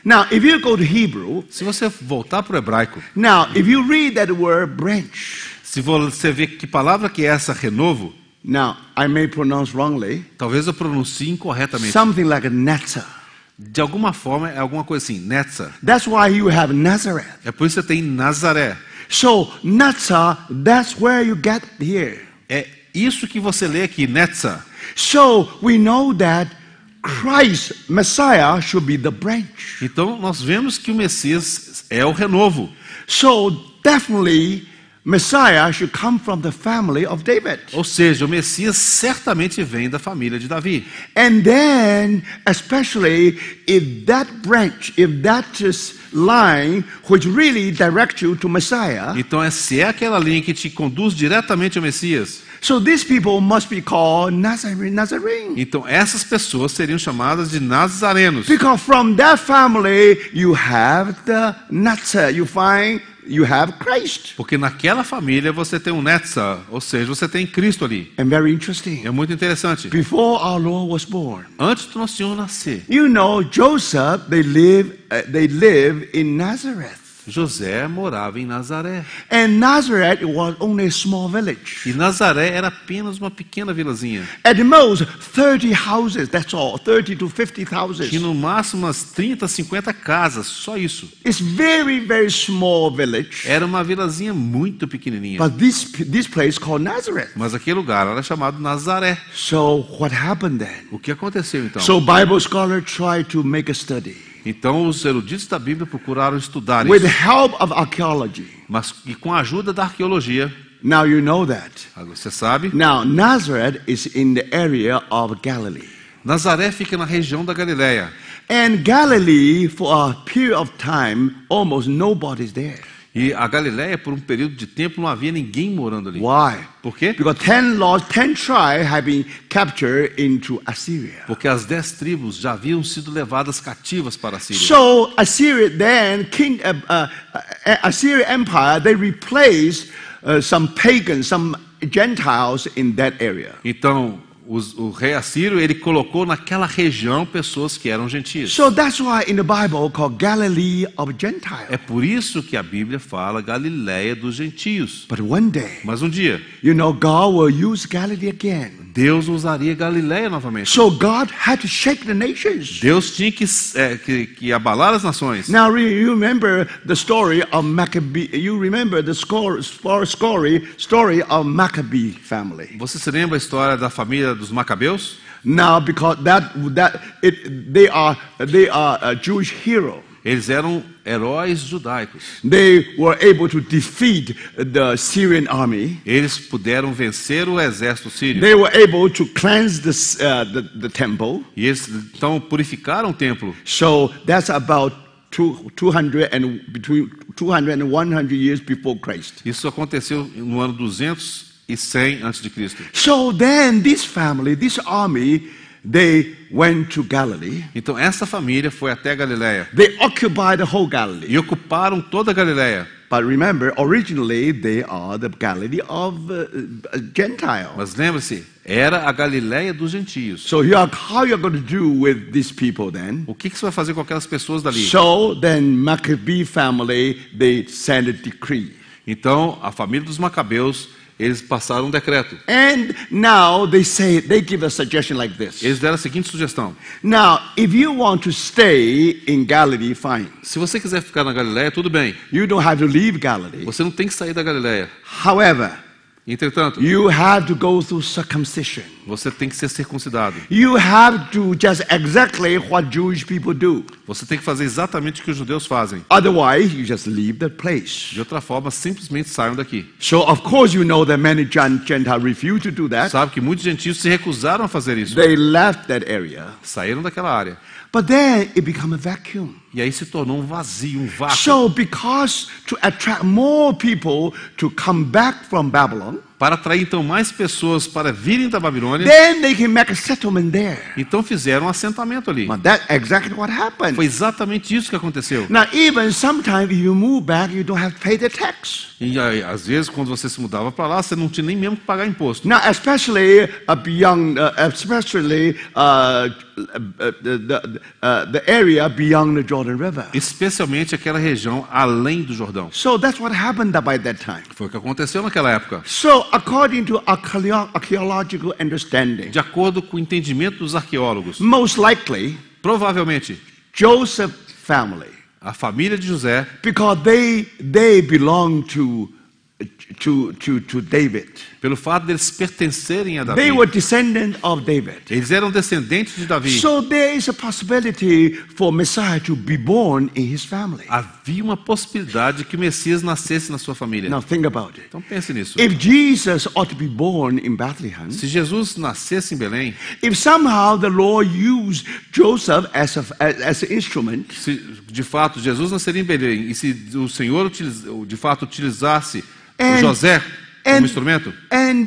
Now, if you go to Hebrew, Se você voltar para o hebraico, now, if you read that word branch, se você ver que palavra que é essa, renovo, now, I may pronounce wrongly, talvez eu pronuncie incorretamente. something like a netzer. De alguma forma, é alguma coisa assim, Netza. That's why you have Nazareth. É por isso que você tem Nazaré. So, netzer, that's where you get here. É isso que você lê aqui, Netza. So, we know that Christ, Messiah, should be the branch. Então, nós vemos que o Messias é o renovo. So, definitely, Messiah should come from the family of David. Ou seja, o Messias certamente vem da família de Davi. And then, especially if that branch, if that is line which really directs you to Messiah, Então, se é aquela linha que te conduz diretamente ao Messias, so these people must be called Nazarene. então essas pessoas seriam chamadas de nazarenos. Because from that family, you have the Nazar, you have Christ. Porque naquela família você tem um Netza, ou seja, você tem Cristo ali. And very interesting. É muito interessante. Before our Lord was born, Antes do nosso Senhor nascer, you know, Joseph, they live in Nazareth. José morava em Nazaré. And Nazareth was only a small village. E Nazaré era apenas uma pequena vilazinha. At the most, 30 houses, that's all, 30 to 50 Tinha houses. no máximo umas 30, 50 casas, só isso. It's very, very small village. Era uma vilazinha muito pequenininha. But this place called Nazareth. Mas aquele lugar era chamado Nazaré. So what happened then? O que aconteceu então? So Bible scholars try to make a study. Então os eruditos da Bíblia procuraram estudar With isso. help of archaeology. Mas e com a ajuda da arqueologia, Now you know that. você sabe, Now Nazareth is in the area of Galilee. Nazaré fica na região da Galileia. And Galilee, for a period of time, almost nobody's there. E a Galileia, por um período de tempo, não havia ninguém morando ali. Why? Por quê? Because 10 tribes have been captured into Assyria. Porque as 10 tribos já haviam sido levadas cativas para a Síria. So Assyria then, Assyrian Empire, they replaced some pagans, some Gentiles in that area. Então, o rei Assírio, ele colocou naquela região pessoas que eram gentias. So that's why in the Bible called Galilee of Gentiles. É por isso que a Bíblia fala Galileia dos gentios. But one day, Mas um dia, you know, God will use Galilee again. Deus usaria Galileia novamente. So God had to shake the nations. Deus tinha que abalar as nações. Now you remember the story of Maccabee. You remember the story of Maccabee family. Você se lembra a história da família dos Macabeus? Now because they are a Jewish hero. Eles eram heróis judaicos. They were able to defeat the Syrian army. Eles puderam vencer o exército sírio. They were able to cleanse the temple. E eles então purificaram o templo. So that's about 200 and between 200 and 100 years before Christ. Isso aconteceu no ano 200 e 100 antes de Cristo. So then this family, this army, they went to Galilee. Então essa família foi até Galileia They occupied the whole Galilee. e ocuparam toda a Galileia. But remember, originally they are the Galilee of Gentile. Mas lembre-se, era a Galileia dos gentios. So how you're going to do with these people then? O que você vai fazer com aquelas pessoas dali? So then Maccabee family, they sent a decree. Então a família dos Macabeus, eles passaram um decreto. And now they give a suggestion like this. Eles deram a seguinte sugestão: Now, if you want to stay in Galilee, fine. se você quiser ficar na Galileia, tudo bem. You don't have to leave Galilee. Você não tem que sair da Galileia. However, Entretanto, you have to go through circumcision. você tem que ser circuncidado. You have to just exactly what Jewish people do. Você tem que fazer exatamente o que os judeus fazem. Otherwise, you just leave the place. De outra forma, simplesmente saiam daqui. So, of course, you know that many Gentiles refused to do that. Sabe que muitos gentios se recusaram a fazer isso. They left that area. Saíram daquela área. But then it became a vacuum. E aí se tornou um vazio, um vácuo. So, because to attract more people to come back from Babylon, Para atrair então mais pessoas para virem da Babilônia, then they can make a settlement there. então fizeram um assentamento ali. But that's exactly what happened. Foi exatamente isso que aconteceu. Now, even sometimes if you move back, you don't have to pay the tax. E aí, às vezes, quando você se mudava para lá, você não tinha nem mesmo que pagar imposto. Now, especially the area beyond the Jordan River. Especialmente aquela região além do Jordão. So that's what happened by that time. Foi o que aconteceu naquela época. So, according to archaeological understanding, De acordo com o entendimento dos arqueólogos, most likely provavelmente Joseph family, a família de José, because they belong to David. pelo fato deles pertencerem a They Davi, were descendants of David. eles eram descendentes de Davi. So there is a possibility for Messiah to be born in his family. Havia uma possibilidade que o Messias nascesse na sua família. Now think about it. Então pense nisso. If Jesus ought to be born in Bethlehem, Se Jesus nascesse em Belém, if somehow the Lord used Joseph as an instrument, se de fato Jesus nasceria em Belém, e se o Senhor de fato utilizasse José como instrumento, and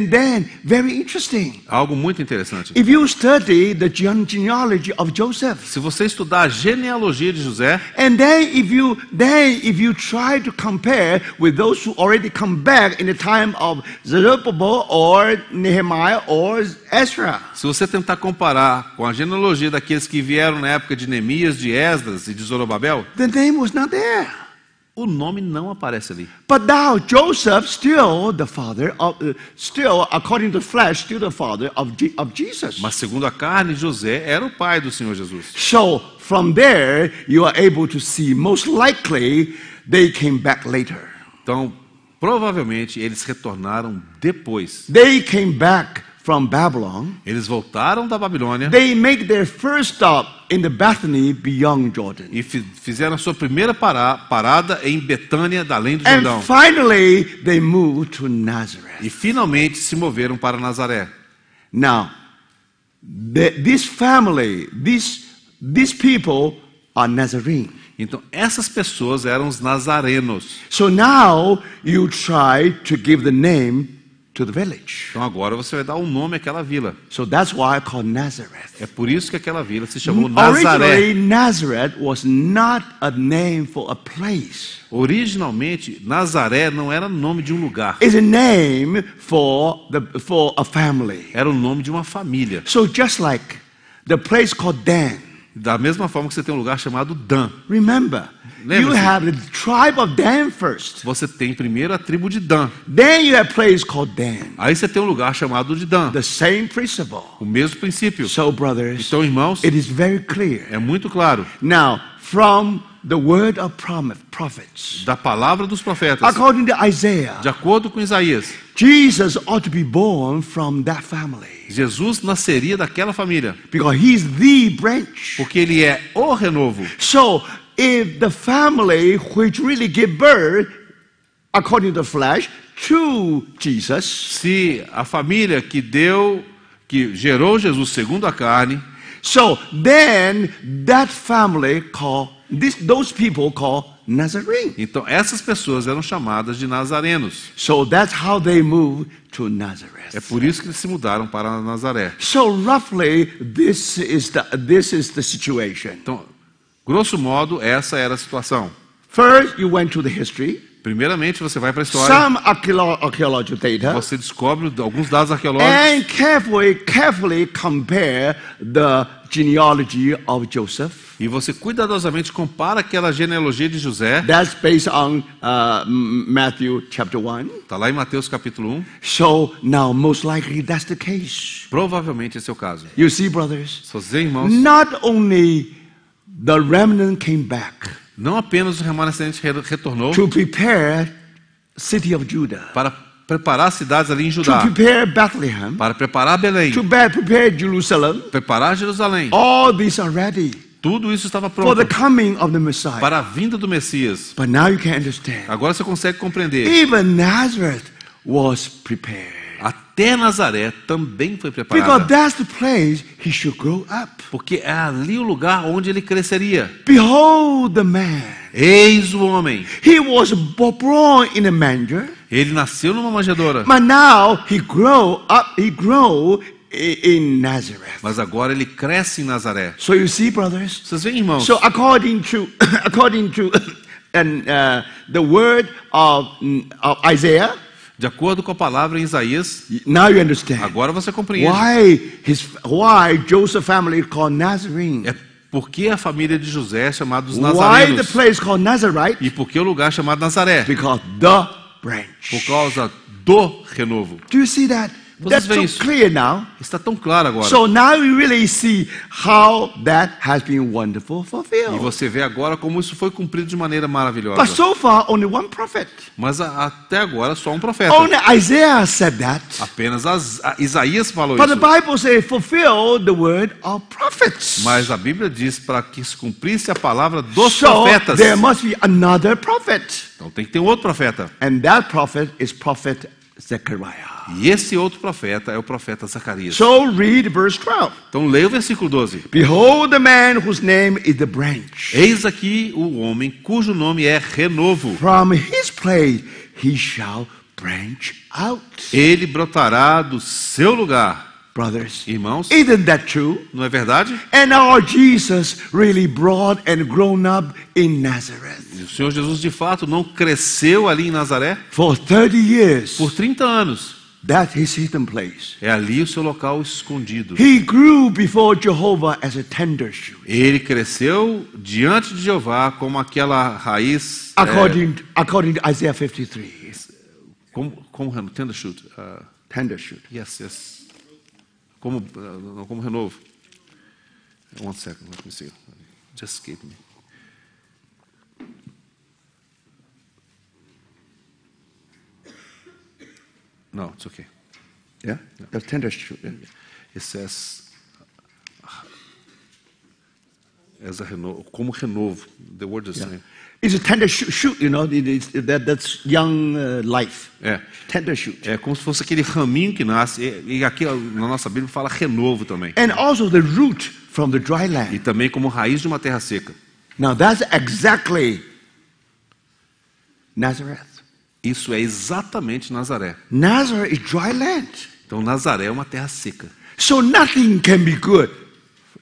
then very interesting. algo muito interessante. If you study the genealogy of Joseph, Se você estudar a genealogia de José, and then if you try to compare with those who already come back in the time of Zerubbabel or Nehemiah or Ezra, se você tentar comparar com a genealogia daqueles que vieram na época de Neemias, de Esdras e de Zorobabel, the name was not there. o nome não aparece ali. But now Joseph still the father of, still according to the flesh, still the father of Jesus. Mas segundo a carne, José era o pai do Senhor Jesus. So from there you are able to see most likely they came back later. Então, provavelmente eles retornaram depois. They came back from Babylon. Eles voltaram da Babilônia They make their first stop in the Bethany beyond Jordan. e fizeram a sua primeira parada em Betânia, da além do And Jordão. finally they moved to Nazareth. E finalmente se moveram para Nazaré. Now, this family, these people are Nazarene. Então, essas pessoas eram os nazarenos. So now you try to give the name to the village. Então agora você vai dar um nome àquela vila. So that's why I call Nazareth. É por isso que aquela vila se chamou Nazaré. Originally, Nazareth was not a name for a place. Originalmente, Nazaré não era nome de um lugar. It's a name for a family. Era o nome de uma família. So just like the place called Dan. Da mesma forma que você tem um lugar chamado Dan. Remember, you have the tribe of Dan first. Você tem primeiro a tribo de Dan. Then you have a place called Dan. Aí você tem um lugar chamado de Dan. The same principle. O mesmo princípio. So brothers, Então, irmãos, it is very clear. é muito claro. Now, from the word of prophets, Da palavra dos profetas, according to Isaiah, de acordo com Isaías, Jesus ought to be born from that family. Jesus nasceria daquela família. Because he's the branch. Porque ele é o renovo. So, if the family which really give birth, according to the flesh, to Jesus, Se a família que gerou Jesus segundo a carne, so then that family those people call Nazarene. então essas pessoas eram chamadas de nazarenos. So that's how they moved to Nazareth. É por isso que eles se mudaram para Nazaré. So roughly, this is the situation. Então, grosso modo, essa era a situação. First, you went to the history. Primeiramente, você vai para a história, Some archaeological data, você descobre alguns dados arqueológicos and carefully compare the genealogy of Joseph. e você cuidadosamente compara aquela genealogia de José. That's based on Matthew chapter 1. Está lá em Mateus capítulo 1. So now, most likely, that's the case. Provavelmente esse é o caso. You see, brothers, Só dizer, irmãos, not only the remnant came back não apenas o remanescente retornou to prepare city of Judah, para preparar as cidades ali em to Judá, prepare Bethlehem, para preparar Belém, to prepare Jerusalem. preparar Jerusalém. All these are ready Tudo isso estava for the pronto coming of the Messiah. para a vinda do Messias. But now you can understand. Agora você consegue compreender. Even Nazareth was prepared. Até Nazaré também foi Because preparada. that's the place he should grow up. Porque é ali o lugar onde ele cresceria. Behold the man. Eis o homem. He was born in a manger, Ele nasceu numa manjedoura. but now he grew in Nazareth. Mas agora ele cresce em Nazaré. So you see, brothers. Vocês veem, irmãos? So according to the word of Isaiah, De acordo com a palavra em Isaías, now you understand agora você compreende. why Joseph family is called Nazarene. É porque a família de José é chamada dos Why the Nazarenos. place called Nazarite? E por que o lugar é chamado Nazaré? Because the branch. Por causa do renovo. Do you see that? Vocês That's veem so isso? clear now. Está tão claro agora. So now you really see how that has been wonderful E fulfilled. você vê agora como isso foi cumprido de maneira But maravilhosa. so far, only one prophet. Mas até agora só um profeta. Only Isaiah said that. Apenas Isaías falou But the isso. Bible says, fulfill the word of prophets. Mas a Bíblia diz para que se cumprisse a palavra dos So profetas. there must be another prophet. Então tem que ter um outro profeta. And that prophet is prophet Zechariah. E esse outro profeta é o profeta Zacarias. So read verse 12. Então leia o versículo 12. Behold the man whose name is the branch. Eis aqui o homem cujo nome é Renovo. From his place he shall branch out. Ele brotará do seu lugar. Brothers, Irmãos, isn't that true? não é verdade? And our Jesus really brought and grown up in Nazareth. E o Senhor Jesus de fato não cresceu ali em Nazaré For 30 years, por 30 anos. that's his hidden place. É ali o seu local escondido. He grew before Jehovah as a tender shoot. Ele cresceu diante de Jeová como aquela raiz. According to Isaiah 53. Como tender shoot. Tender shoot. Yes. Como renovo. One second, let me see. Just escaped me. No, it's okay. Yeah? That's tender shoot. Yeah. It says as a renovo, como renovo. The word is the same. It's a tender shoot, you know, that's young life. É. Tender shoot. É como se fosse aquele raminho que nasce. E aqui na nossa Bíblia fala renovo também. And also the root from the dry E land. também como raiz de uma terra seca. Now that's exactly Nazareth. Isso é exatamente Nazaré. Nazareth is dry land. Então Nazaré é uma terra seca. So nothing can be good.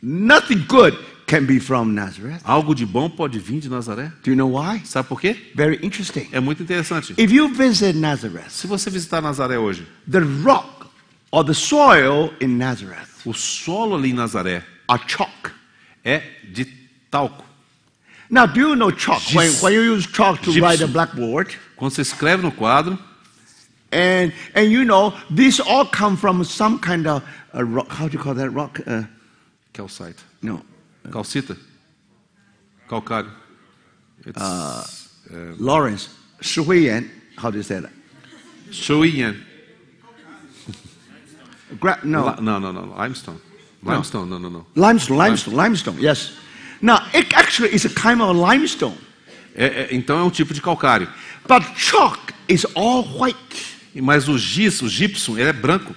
Nothing good can be from Nazareth. Algo de bom pode vir de Nazaré. Do you know why? Sabe por quê? Very interesting. É muito interessante. If you visit Nazareth, Se você visitar Nazaré hoje, the rock or the soil in Nazareth o solo ali em Nazaré are chalk. é de talco. Now, do you know chalk? When you use chalk to Gypsum. write a blackboard, Quando você escreve no quadro, and you know, these all come from some kind of rock. How do you call that rock? calcite. No. Calcita? Calcário. Lawrence, Shuiyan, how do you say that? Shuiyan. No. No. Limestone. Limestone, no. Limestone, yes. Now, it actually is a kind of limestone. Então é um tipo de calcário. But chalk is all white. Mas o gypsum, ele é branco.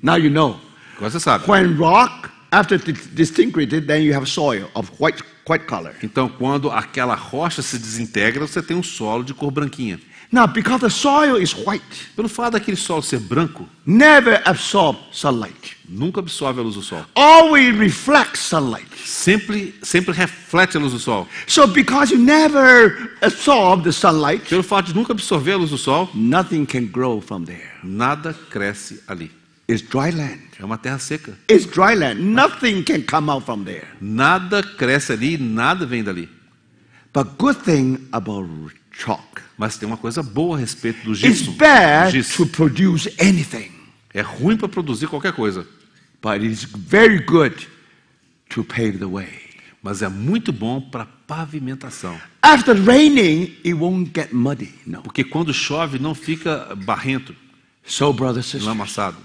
Now you know. Agora você sabe. When rock, after disintegrated, then you have soil of white color. Então, quando aquela rocha se desintegra, você tem um solo de cor branquinha. Now, because the soil is white, Pelo fato daquele solo ser branco, never absorb sunlight. nunca absorve a luz do sol. Always reflects sunlight. Sempre reflete a luz do sol. So because you never absorb the sunlight, Pelo fato de nunca absorver a luz do sol, nothing can grow from there. nada cresce ali. It's dry land. É uma terra seca. It's dry land. Nothing can come out from there. Nada cresce ali, nada vem dali. But good thing about chalk, Mas tem uma coisa boa a respeito do it's gypsum. bad Giz. to produce anything, É ruim para produzir qualquer coisa. but it's very good to pave the way. mas é muito bom para pavimentação. After raining, it won't get muddy. No. Porque quando chove não fica barrento, So, brothers and sisters, lamaçado.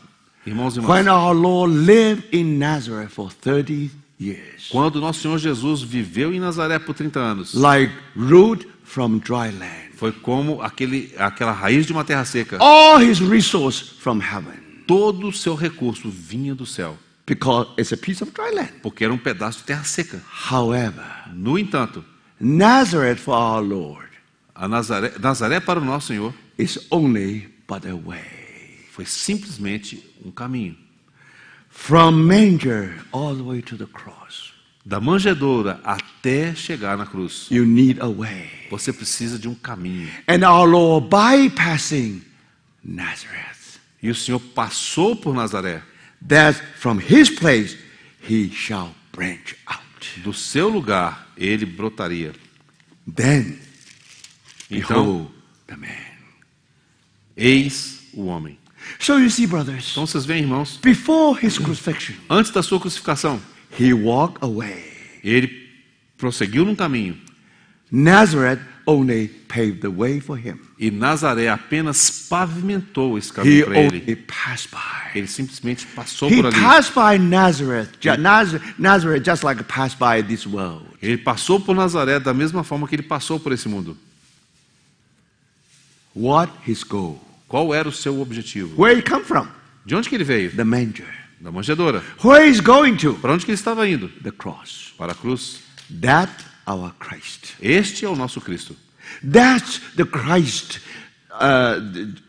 Irmãos e when irmãs, our Lord lived in Nazareth for 30 years, quando nosso Senhor Jesus viveu em Nazaré por 30 anos, like root from dry land, foi como aquela raiz de uma terra seca. all his resource from heaven, Todo o seu recurso vinha do céu, because it's a piece of dry land. porque era um pedaço de terra seca. However, No entanto, Nazareth for our Lord a Nazaré para o nosso Senhor is only but a way. foi simplesmente um caminho. From manger all the way to the cross, Da manjedoura até chegar na cruz, you need a way. você precisa de um caminho. And our Lord bypassing Nazareth, E o Senhor passou por Nazaré. that from his place he shall branch out. Do seu lugar, ele brotaria. Then Então, behold the man. eis o homem. So you see, brothers, Então vocês veem, irmãos, before his crucifixion, antes da sua crucificação, he walked away. ele prosseguiu num caminho. Nazareth only paved the way for him. E Nazaré apenas pavimentou esse He caminho para only ele. passed by. Ele simplesmente passou He por ali. passed by Nazareth, Nazareth just like passed by this world. Ele passou por Nazaré da mesma forma que ele passou por esse mundo. What his goal? Qual era o seu objetivo? Where he come from? De onde que ele veio? The manger. Da manjedoura. Where he's going to? Para onde que ele estava indo? The cross. Para a cruz. That our Christ. Este é o nosso Cristo. That's the Christ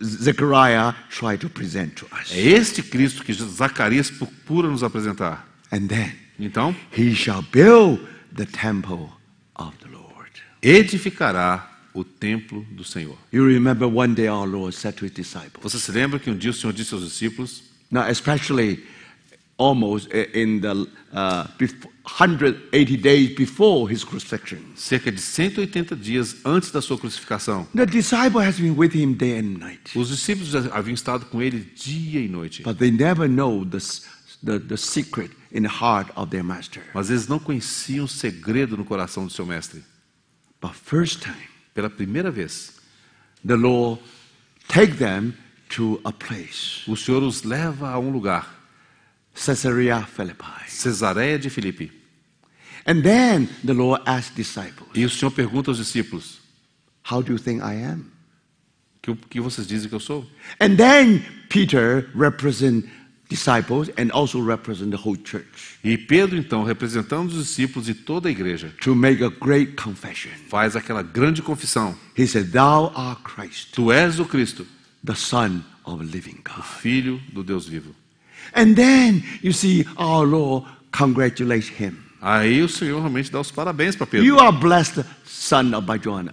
Zechariah tried to present to us. É este Cristo que Zacarias procura nos apresentar. And then Então, he shall build the temple of the Lord. edificará o templo do Senhor. You remember one day our Lord said to his disciples. Você se lembra que um dia o Senhor disse aos discípulos, Now, especially almost in the 180 days before his crucifixion, cerca de 180 dias antes da sua crucificação, the disciple has been with him day and night, os discípulos já haviam estado com ele dia e noite, but they never know the secret in the heart of their master. mas eles não conheciam o segredo no coração do seu mestre. But first time, Pela primeira vez, the Lord take them to a place, o Senhor os leva a um lugar, Caesarea Philippi. Cesareia de Filipe. And then the Lord asked disciples, E o Senhor pergunta aos discípulos, how do you think I am? o que vocês dizem que eu sou? And then Peter represent disciples and also represent the whole church E Pedro, então, representando os discípulos e toda a igreja, to make a great confession. faz aquela grande confissão. He said, thou art Christ, Tu és o Cristo, the Son of the living o God. Filho do Deus vivo. And then you see our Lord congratulates him. Aí o Senhor realmente dá os parabéns para Pedro. You are blessed, son of Barjona.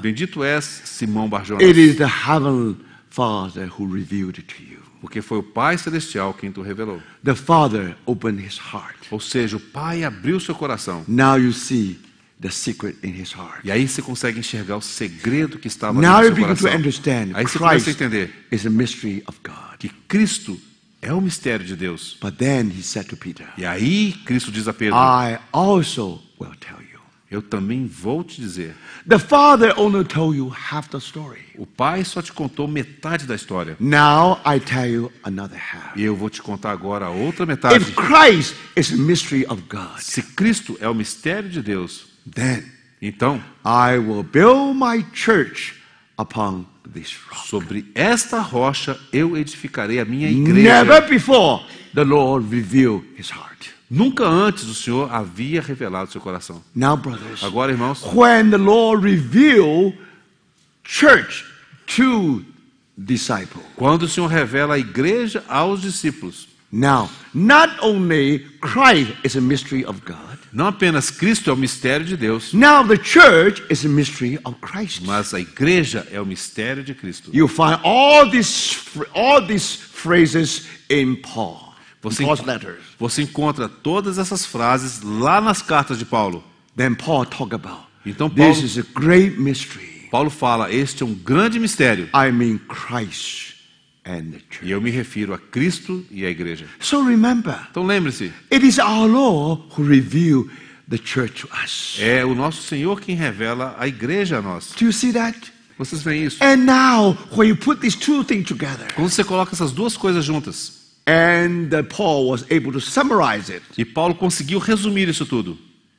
Bendito és, Simão Barjonas, It is the heavenly Father who revealed it to you. porque foi o Pai Celestial quem tu revelou. The Father opened his heart. Ou seja, o Pai abriu seu coração. Now you see the secret in his heart. E aí você consegue enxergar o segredo que estava Now you no seu begin to coração. understand Aí você começa a Christ entender is a mystery of God. que Cristo é o mistério de Deus. But then he said to Peter, E aí Cristo diz a Pedro, I also will tell you. eu também vou te dizer. The Father only told you half the story. O Pai só te contou metade da história. Now I tell you another half. E eu vou te contar agora a outra metade. If Christ is a mystery of God, Se Cristo é o mistério de Deus, then então, I will build my church upon this rock. sobre esta rocha eu edificarei a minha igreja. Never before the Lord revealed his heart. Nunca antes o Senhor havia revelado seu coração. Now, brothers, Agora, irmãos, when the Lord revealed church to disciples, quando o Senhor revela a igreja aos discípulos, now not only Christ is a mystery of God, não apenas Cristo é o mistério de Deus, now the church is a mystery of Christ. mas a igreja é o mistério de Cristo. You find all these phrases in Paul. Você, Paul's letters. você encontra todas essas frases lá nas cartas de Paulo. Then Paul talk about Então Paulo, this is a great mystery. Paulo fala, este é um grande mistério. I mean Christ and the E church. eu me refiro a Cristo e à igreja. So remember, Então lembre-se, it is our Lord who revealed the church to us. É o nosso Senhor quem revela a igreja a nós. Do you see that? Vocês veem isso? And now, when you put these two things together, Quando você coloca essas duas coisas juntas, and Paul was able to summarize it, e Paulo conseguiu resumir isso tudo,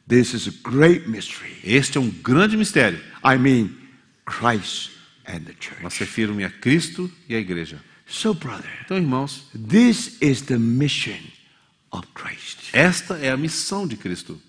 this is a great mystery. este é um grande mistério. I mean, Christ and the church. Mas refiro-me a Cristo e à igreja. So, brother, Então, irmãos, this is the mission of Christ. esta é a missão de Cristo.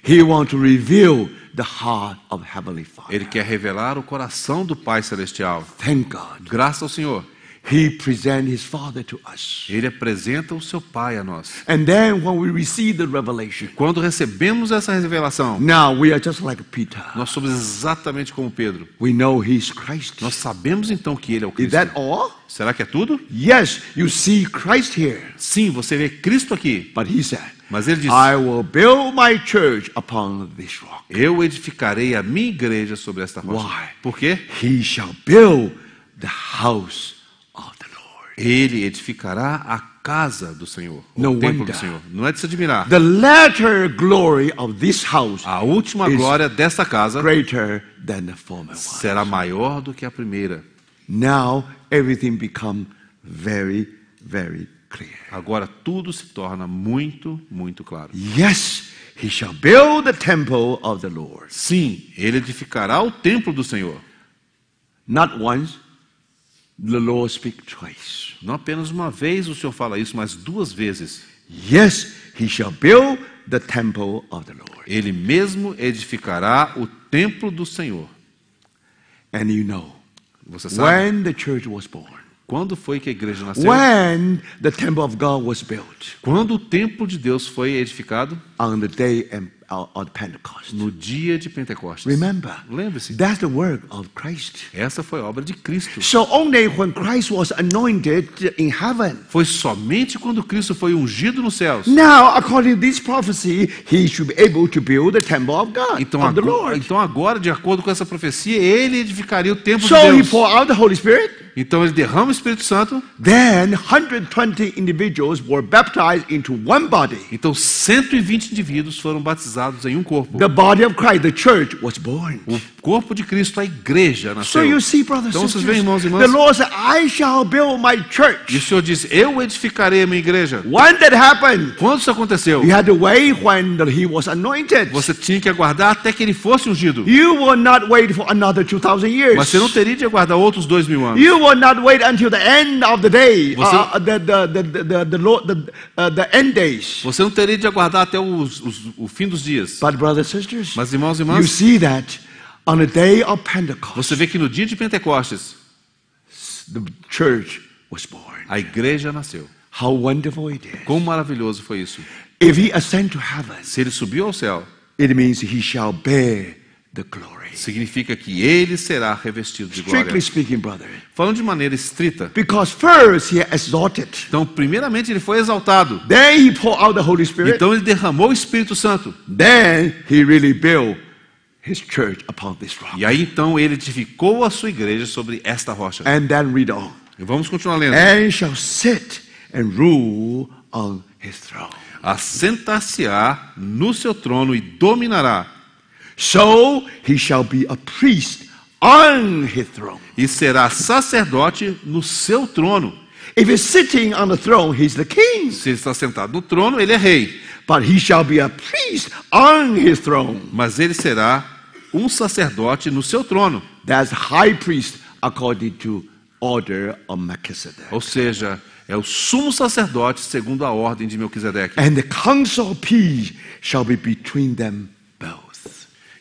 He wants to reveal the heart of Heavenly Father. Ele quer revelar o coração do Pai Celestial. Thank God. Graças ao Senhor. He presents His Father to us. Ele apresenta o seu Pai a nós. And then when we receive the revelation, Quando recebemos essa revelação, now we are just like Peter. nós somos exatamente como Pedro. We know He's Christ. Nós sabemos então que Ele é o Is Cristo. that all? Será que é tudo? Yes, you see Christ here. Sim, você vê Cristo aqui. But He said, Mas Ele disse, I will build my church upon this rock. eu edificarei a minha igreja sobre esta rocha. Why? Por quê? He shall build the house of the Lord. Ele edificará a casa do Senhor. No O templo wonder. do Senhor. Não é de se admirar. The latter glory of this house A última is glória desta casa greater than the former one. será maior do que a primeira. Now everything become very, very clear. Agora tudo se torna muito, muito claro. Yes, he shall build the temple of the Lord. Sim, ele edificará o templo do Senhor. Not once, the Lord speaks twice. Não apenas uma vez o Senhor fala isso, mas duas vezes. Yes, he shall build the temple of the Lord. Ele mesmo edificará o templo do Senhor. And you know, Você sabe when the church was born, quando foi que a igreja nasceu? when the temple of God was built, Quando o templo de Deus foi edificado? on the day of Pentecost. No dia de Pentecostes. Remember, Lembre-se, that's the work of Christ. essa foi a obra de Cristo. So only when Christ was anointed in heaven, Foi somente quando Cristo foi ungido nos céus. now according to this prophecy, he should be able to build the temple of God, Então of the Lord. agora, de acordo com essa profecia, ele edificaria o templo So de he Deus. poured out the Holy Spirit. Então ele derrama o Espírito Santo. Then 120 individuals were baptized into one body. Então 120 indivíduos foram batizados em um corpo. The body of Christ, the church, was born. O corpo de Cristo, a igreja, So nasceu. you see, brothers Então and vocês sisters, veem, irmãos e the irmãs, Lord said, I shall build my e o church. Senhor disse, eu edificarei a minha igreja. When that happened, Quando isso aconteceu? you had to wait when he was anointed. Você tinha que aguardar até que ele fosse ungido. You will not wait for another 2,000 years. Mas você não teria de aguardar outros 2000 anos. You will not wait until the end of the day, Você- the end days. Você não teria de aguardar até o fim dos dias. But brothers and sisters, Mas irmãos e you irmãs, see that on the day of Pentecost, você vê que no dia de Pentecostes, the church was born. a igreja nasceu. How wonderful it is. Quão maravilhoso foi isso. If he ascend to heaven, Se ele subiu ao céu, it means he shall bear the glory. significa que ele será revestido de glória. Strictly speaking, brother. Falando de maneira estrita, Because first he exalted. então primeiramente ele foi exaltado. Then he poured out the Holy Spirit. Então ele derramou o Espírito Santo. Then he really built his church upon this rock. E aí então ele edificou a sua igreja sobre esta rocha. And then read on. E vamos continuar lendo. And shall sit and rule on his throne. Assentar-se-á no seu trono e dominará. So he shall be a priest on his throne. E será sacerdote no seu trono. If he's sitting on the throne, he's the king. Se ele está sentado no trono, ele é rei. But he shall be a priest on his throne. Mas ele será um sacerdote no seu trono. That's high priest according to order of Melchizedek. Ou seja, é o sumo sacerdote segundo a ordem de Melquisedeque. And the council of peace shall be between them both.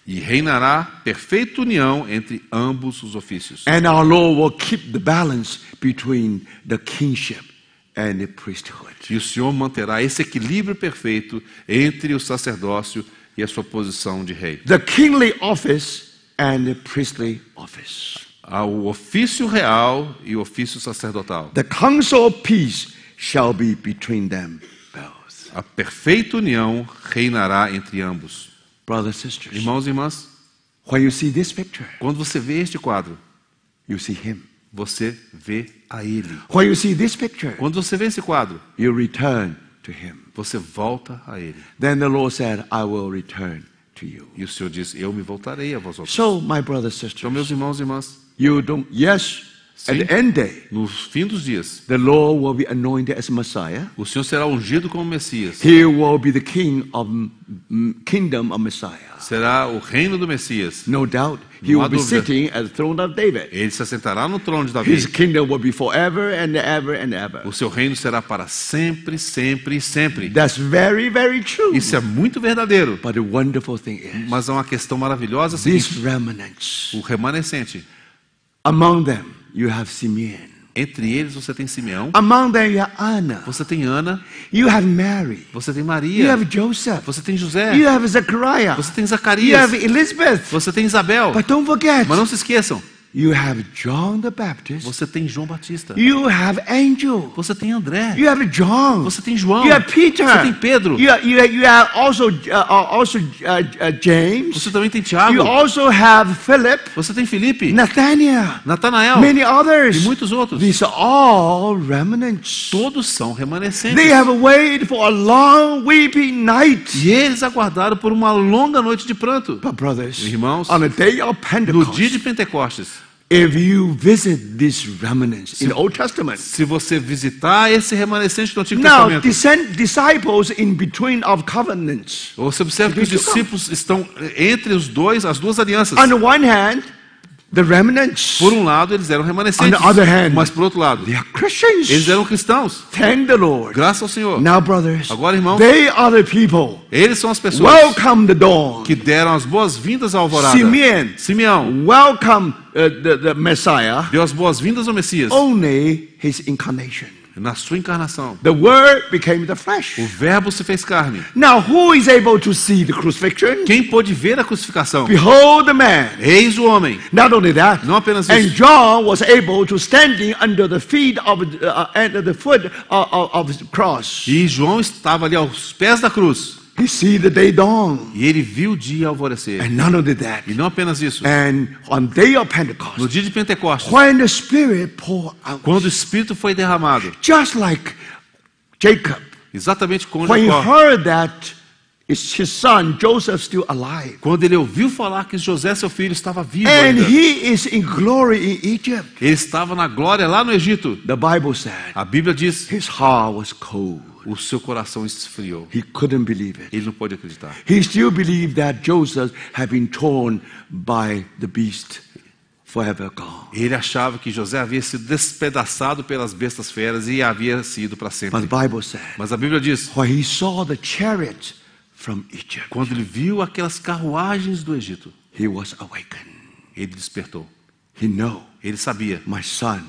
E reinará perfeita união entre ambos os ofícios. And our Lord will keep the balance between the kingship and the priesthood. E o Senhor manterá esse equilíbrio perfeito entre o sacerdócio e a sua posição de rei. The kingly office and the priestly office. Há o ofício real e o ofício sacerdotal. The council of peace shall be between them both. A perfeita união reinará entre ambos. Brothers and sisters, Irmãos e irmãs, when you see this picture, quando você vê este quadro, you see him. você vê a Ele. When you see this picture, Quando você vê esse quadro, you return to him. você volta a ele. Then the Lord said, I will return to you. E o Senhor disse, eu me voltarei a vós outros. So, my brothers and Então, meus sisters, irmãos e irmãs, you don't, yes, at Sim. the end day, no fim dos dias, the Lord will be anointed as Messiah. o Senhor será ungido como Messias. He will be the king of kingdom of Messiah. Será o reino do Messias. No doubt, he Não will há be dúvida. sitting at the throne of David. Ele se assentará no trono de His Davi. kingdom will be forever and ever and ever. O seu reino será para sempre, sempre e sempre. That's very, very true. Isso é muito verdadeiro. But the wonderful thing is, Mas há uma questão maravilhosa a seguinte: these remnants, o remanescente. among them you have Simeon. Entre eles você tem Simeão, Among them you have Anna. você tem Ana, You have Mary. você tem You Maria, have Joseph. você tem José, You have Zechariah. você tem You Zacarias, have Elizabeth. você tem Isabel. But don't forget, Mas não se esqueçam, you have John the Baptist. você tem João Batista, You have Angel. você tem André, You have John. você tem João, You have Peter. você tem Pedro, You have also James. você também tem You Tiago, also have Philip, você tem Felipe, Nathaniel, Natanael many others. e muitos outros. These are all remnants. Todos são remanescentes. They have waited for a long weeping night. E eles aguardaram por uma longa noite de pranto. But brothers, Irmãos, on the day of no dia Pentecost, de Pentecostes, if you visit these remnants in the Old Testament, se você visitar esse remanescente do Antigo now Testamento, disciples in between of covenants. você observa que os discípulos estão entre as duas alianças. On the one hand, the remnants. Por um lado, eles eram remanescentes, On the other hand, mas por outro lado, They are Christians. eles eram cristãos. Thank the Lord. Graças ao Senhor. Now, brothers, Agora, irmãos, they are the people. eles são as pessoas Welcome the dawn. que deram as boas-vindas à alvorada. Simeão Welcome the Messiah. deu as boas-vindas ao Messias Only his incarnation. na sua encarnação. The Word became the flesh. O Verbo se fez carne. Now, who is able to see the crucifixion? Quem pôde ver a crucificação? Behold the man. Eis o homem. Not only that, Não apenas and isso. John was able to standing under the feet of under the foot of the cross. E João estava ali aos pés da cruz. He see the day dawn, E ele viu o dia alvorecer. and not only that, E não apenas isso. and on day of Pentecost, No dia de Pentecostes, when the Spirit poured out, quando o Espírito foi derramado, just like Jacob, exatamente como when he Jacó, heard that his son Joseph still alive, quando ele ouviu falar que José, seu filho, estava vivo and ainda. he is in glory in Egypt, Ele estava na glória lá no Egito. the Bible said A Bíblia diz, his heart was cold. o seu coração esfriou. He couldn't believe it. Ele não pôde acreditar. He still believed that Joseph had been torn by the beast, forever gone. Ele achava que José havia sido despedaçado pelas bestas feras e havia sido para But sempre. the Bible said, Mas a Bíblia diz, when he saw the chariot from Egypt, quando ele viu aquelas carruagens do Egito, he was awakened. ele despertou. He knew, Ele sabia, my son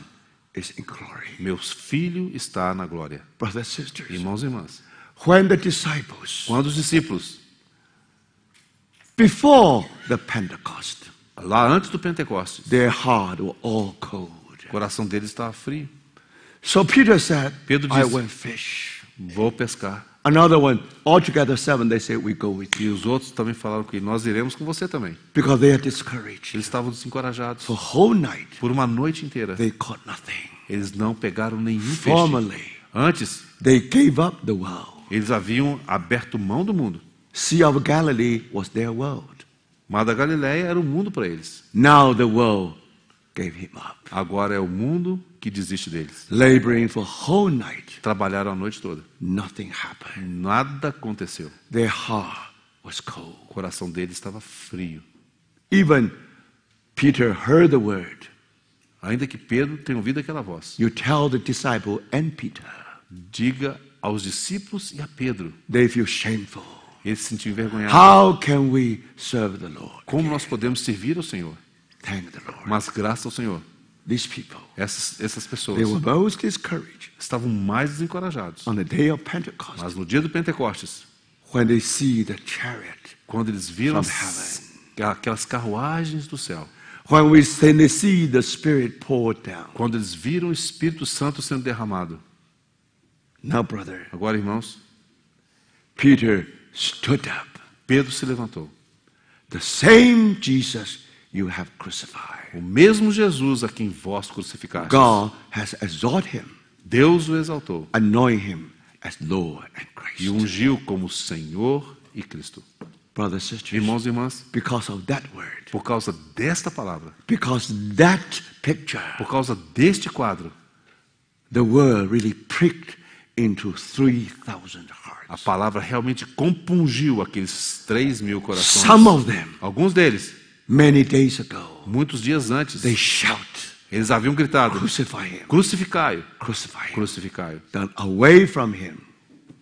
is in glory. meu filho está na glória. Brothers and sisters, Irmãos e irmãs, when the disciples, quando os discípulos, before the Pentecost, lá antes do Pentecostes, their heart were all cold. o coração deles estava frio. So Peter said, Pedro I disse, will fish. vou pescar. Another one, altogether seven, they said, we go with E you. os outros também falaram que nós iremos com você também. Because they are discouraged. Eles estavam desencorajados. For whole night, Por uma noite inteira, they caught nothing. eles não pegaram nenhum peixe. Formerly, Antes, they gave up the world. eles haviam aberto mão do mundo. Sea of Galilee was their world. Mar da Galileia era o mundo para eles. Now the world gave him up. Agora é o mundo que desiste deles. Laboring for whole night, Trabalharam a noite toda. nothing happened. Nada aconteceu. Their heart was cold. O coração deles estava frio. Even Peter heard the word. Ainda que Pedro tenha ouvido aquela voz. You tell the disciple and Peter, Diga aos discípulos e a Pedro. they feel shameful. Ele se sentiu envergonhado. How can we serve the Lord? Como nós podemos servir ao Senhor? Thank the Lord. Mas graças ao Senhor, These people, essas pessoas they were most discouraged estavam mais desencorajados. on the day of Pentecost Mas no dia do Pentecostes, when they see the chariot, quando eles viram From aquelas carruagens do céu, when they see the Spirit poured down. quando eles viram o Espírito Santo sendo derramado. Now, brother, Agora, irmãos, Peter stood up. Pedro se levantou. The same Jesus you have crucified. O mesmo Jesus a quem vós crucificastes. God has exalted him, Deus o exaltou, anointed him, as Lord and e Christ. ungiu como Senhor e Cristo. Brothers and sisters, Irmãos e irmãs, because of that word, por causa desta palavra, because that picture, por causa deste quadro, the word really pricked into 3,000 a hearts. palavra realmente compungiu aqueles 3.000 corações. Some of them, Alguns deles, many days ago, muitos dias antes, they shout, eles haviam gritado: crucify him, crucificai-o, crucify him. crucificai-o. Then away from him.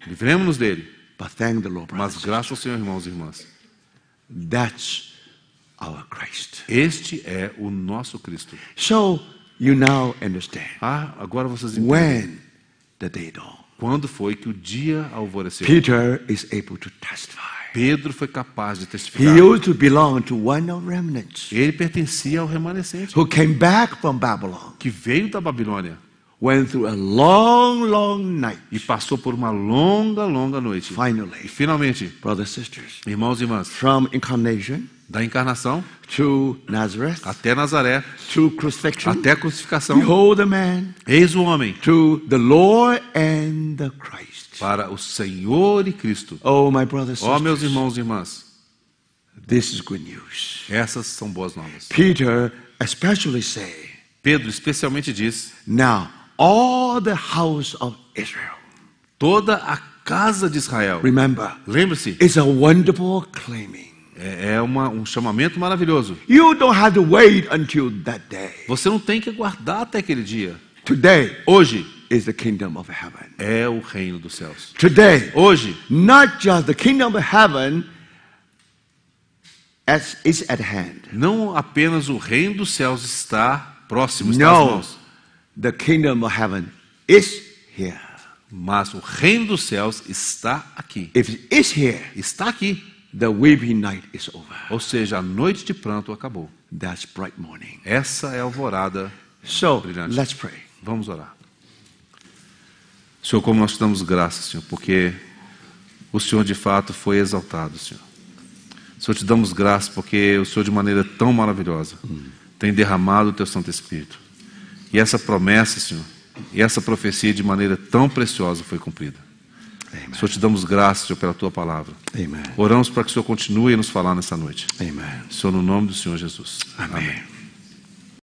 Livremos-nos dele. But thank the Lord, Mas brothers. graças ao Senhor, irmãos e irmãs, That's our Christ. este é o nosso Cristo. So you now understand Agora vocês entendem. when the day dawned. Quando foi que o dia alvoreceu? Peter is able to testify. Pedro foi capaz de He testificar. used to belong to one of remnants Ele pertencia ao remanescente, who came back from Babylon, que veio da Babilônia went through a long, long night. e passou por uma longa, longa noite. E Finally, finalmente, brothers and sisters, irmãos e irmãs, from incarnation da encarnação to Nazareth até Nazaré, to crucifixion, até a crucificação, behold the man, eis o homem to the Lord and the Christ. para o Senhor e Cristo. Oh, my brothers and Ó, meus sisters, irmãos e irmãs, this is good news. essas são boas novas. Peter especially say, Pedro especialmente diz: now all the house of Israel, toda a casa de Israel. remember, Lembre-se, it's a wonderful claiming. é um chamamento maravilhoso. You don't have to wait until that day. Você não tem que aguardar até aquele dia. Today Hoje is the kingdom of heaven. é o reino dos céus. Today, Hoje, not just the kingdom of heaven as is at hand. não apenas o reino dos céus está próximo, está às No, mãos, the kingdom of heaven is here. mas o reino dos céus está aqui. If it is here, Está aqui. the weeping night is over. Ou seja, a noite de pranto acabou. That's bright morning. Essa é a alvorada. So, Brilhante. let's pray. Vamos orar. Senhor, como nós te damos graças, Senhor, porque o Senhor de fato foi exaltado, Senhor. Senhor, te damos graças porque o Senhor de maneira tão maravilhosa tem derramado o teu Santo Espírito. E essa promessa, Senhor, e essa profecia de maneira tão preciosa foi cumprida. Amen. Senhor, te damos graças, Senhor, pela tua palavra. Amen. Oramos para que o Senhor continue a nos falar nessa noite. Amen. Senhor, no nome do Senhor Jesus. Amen.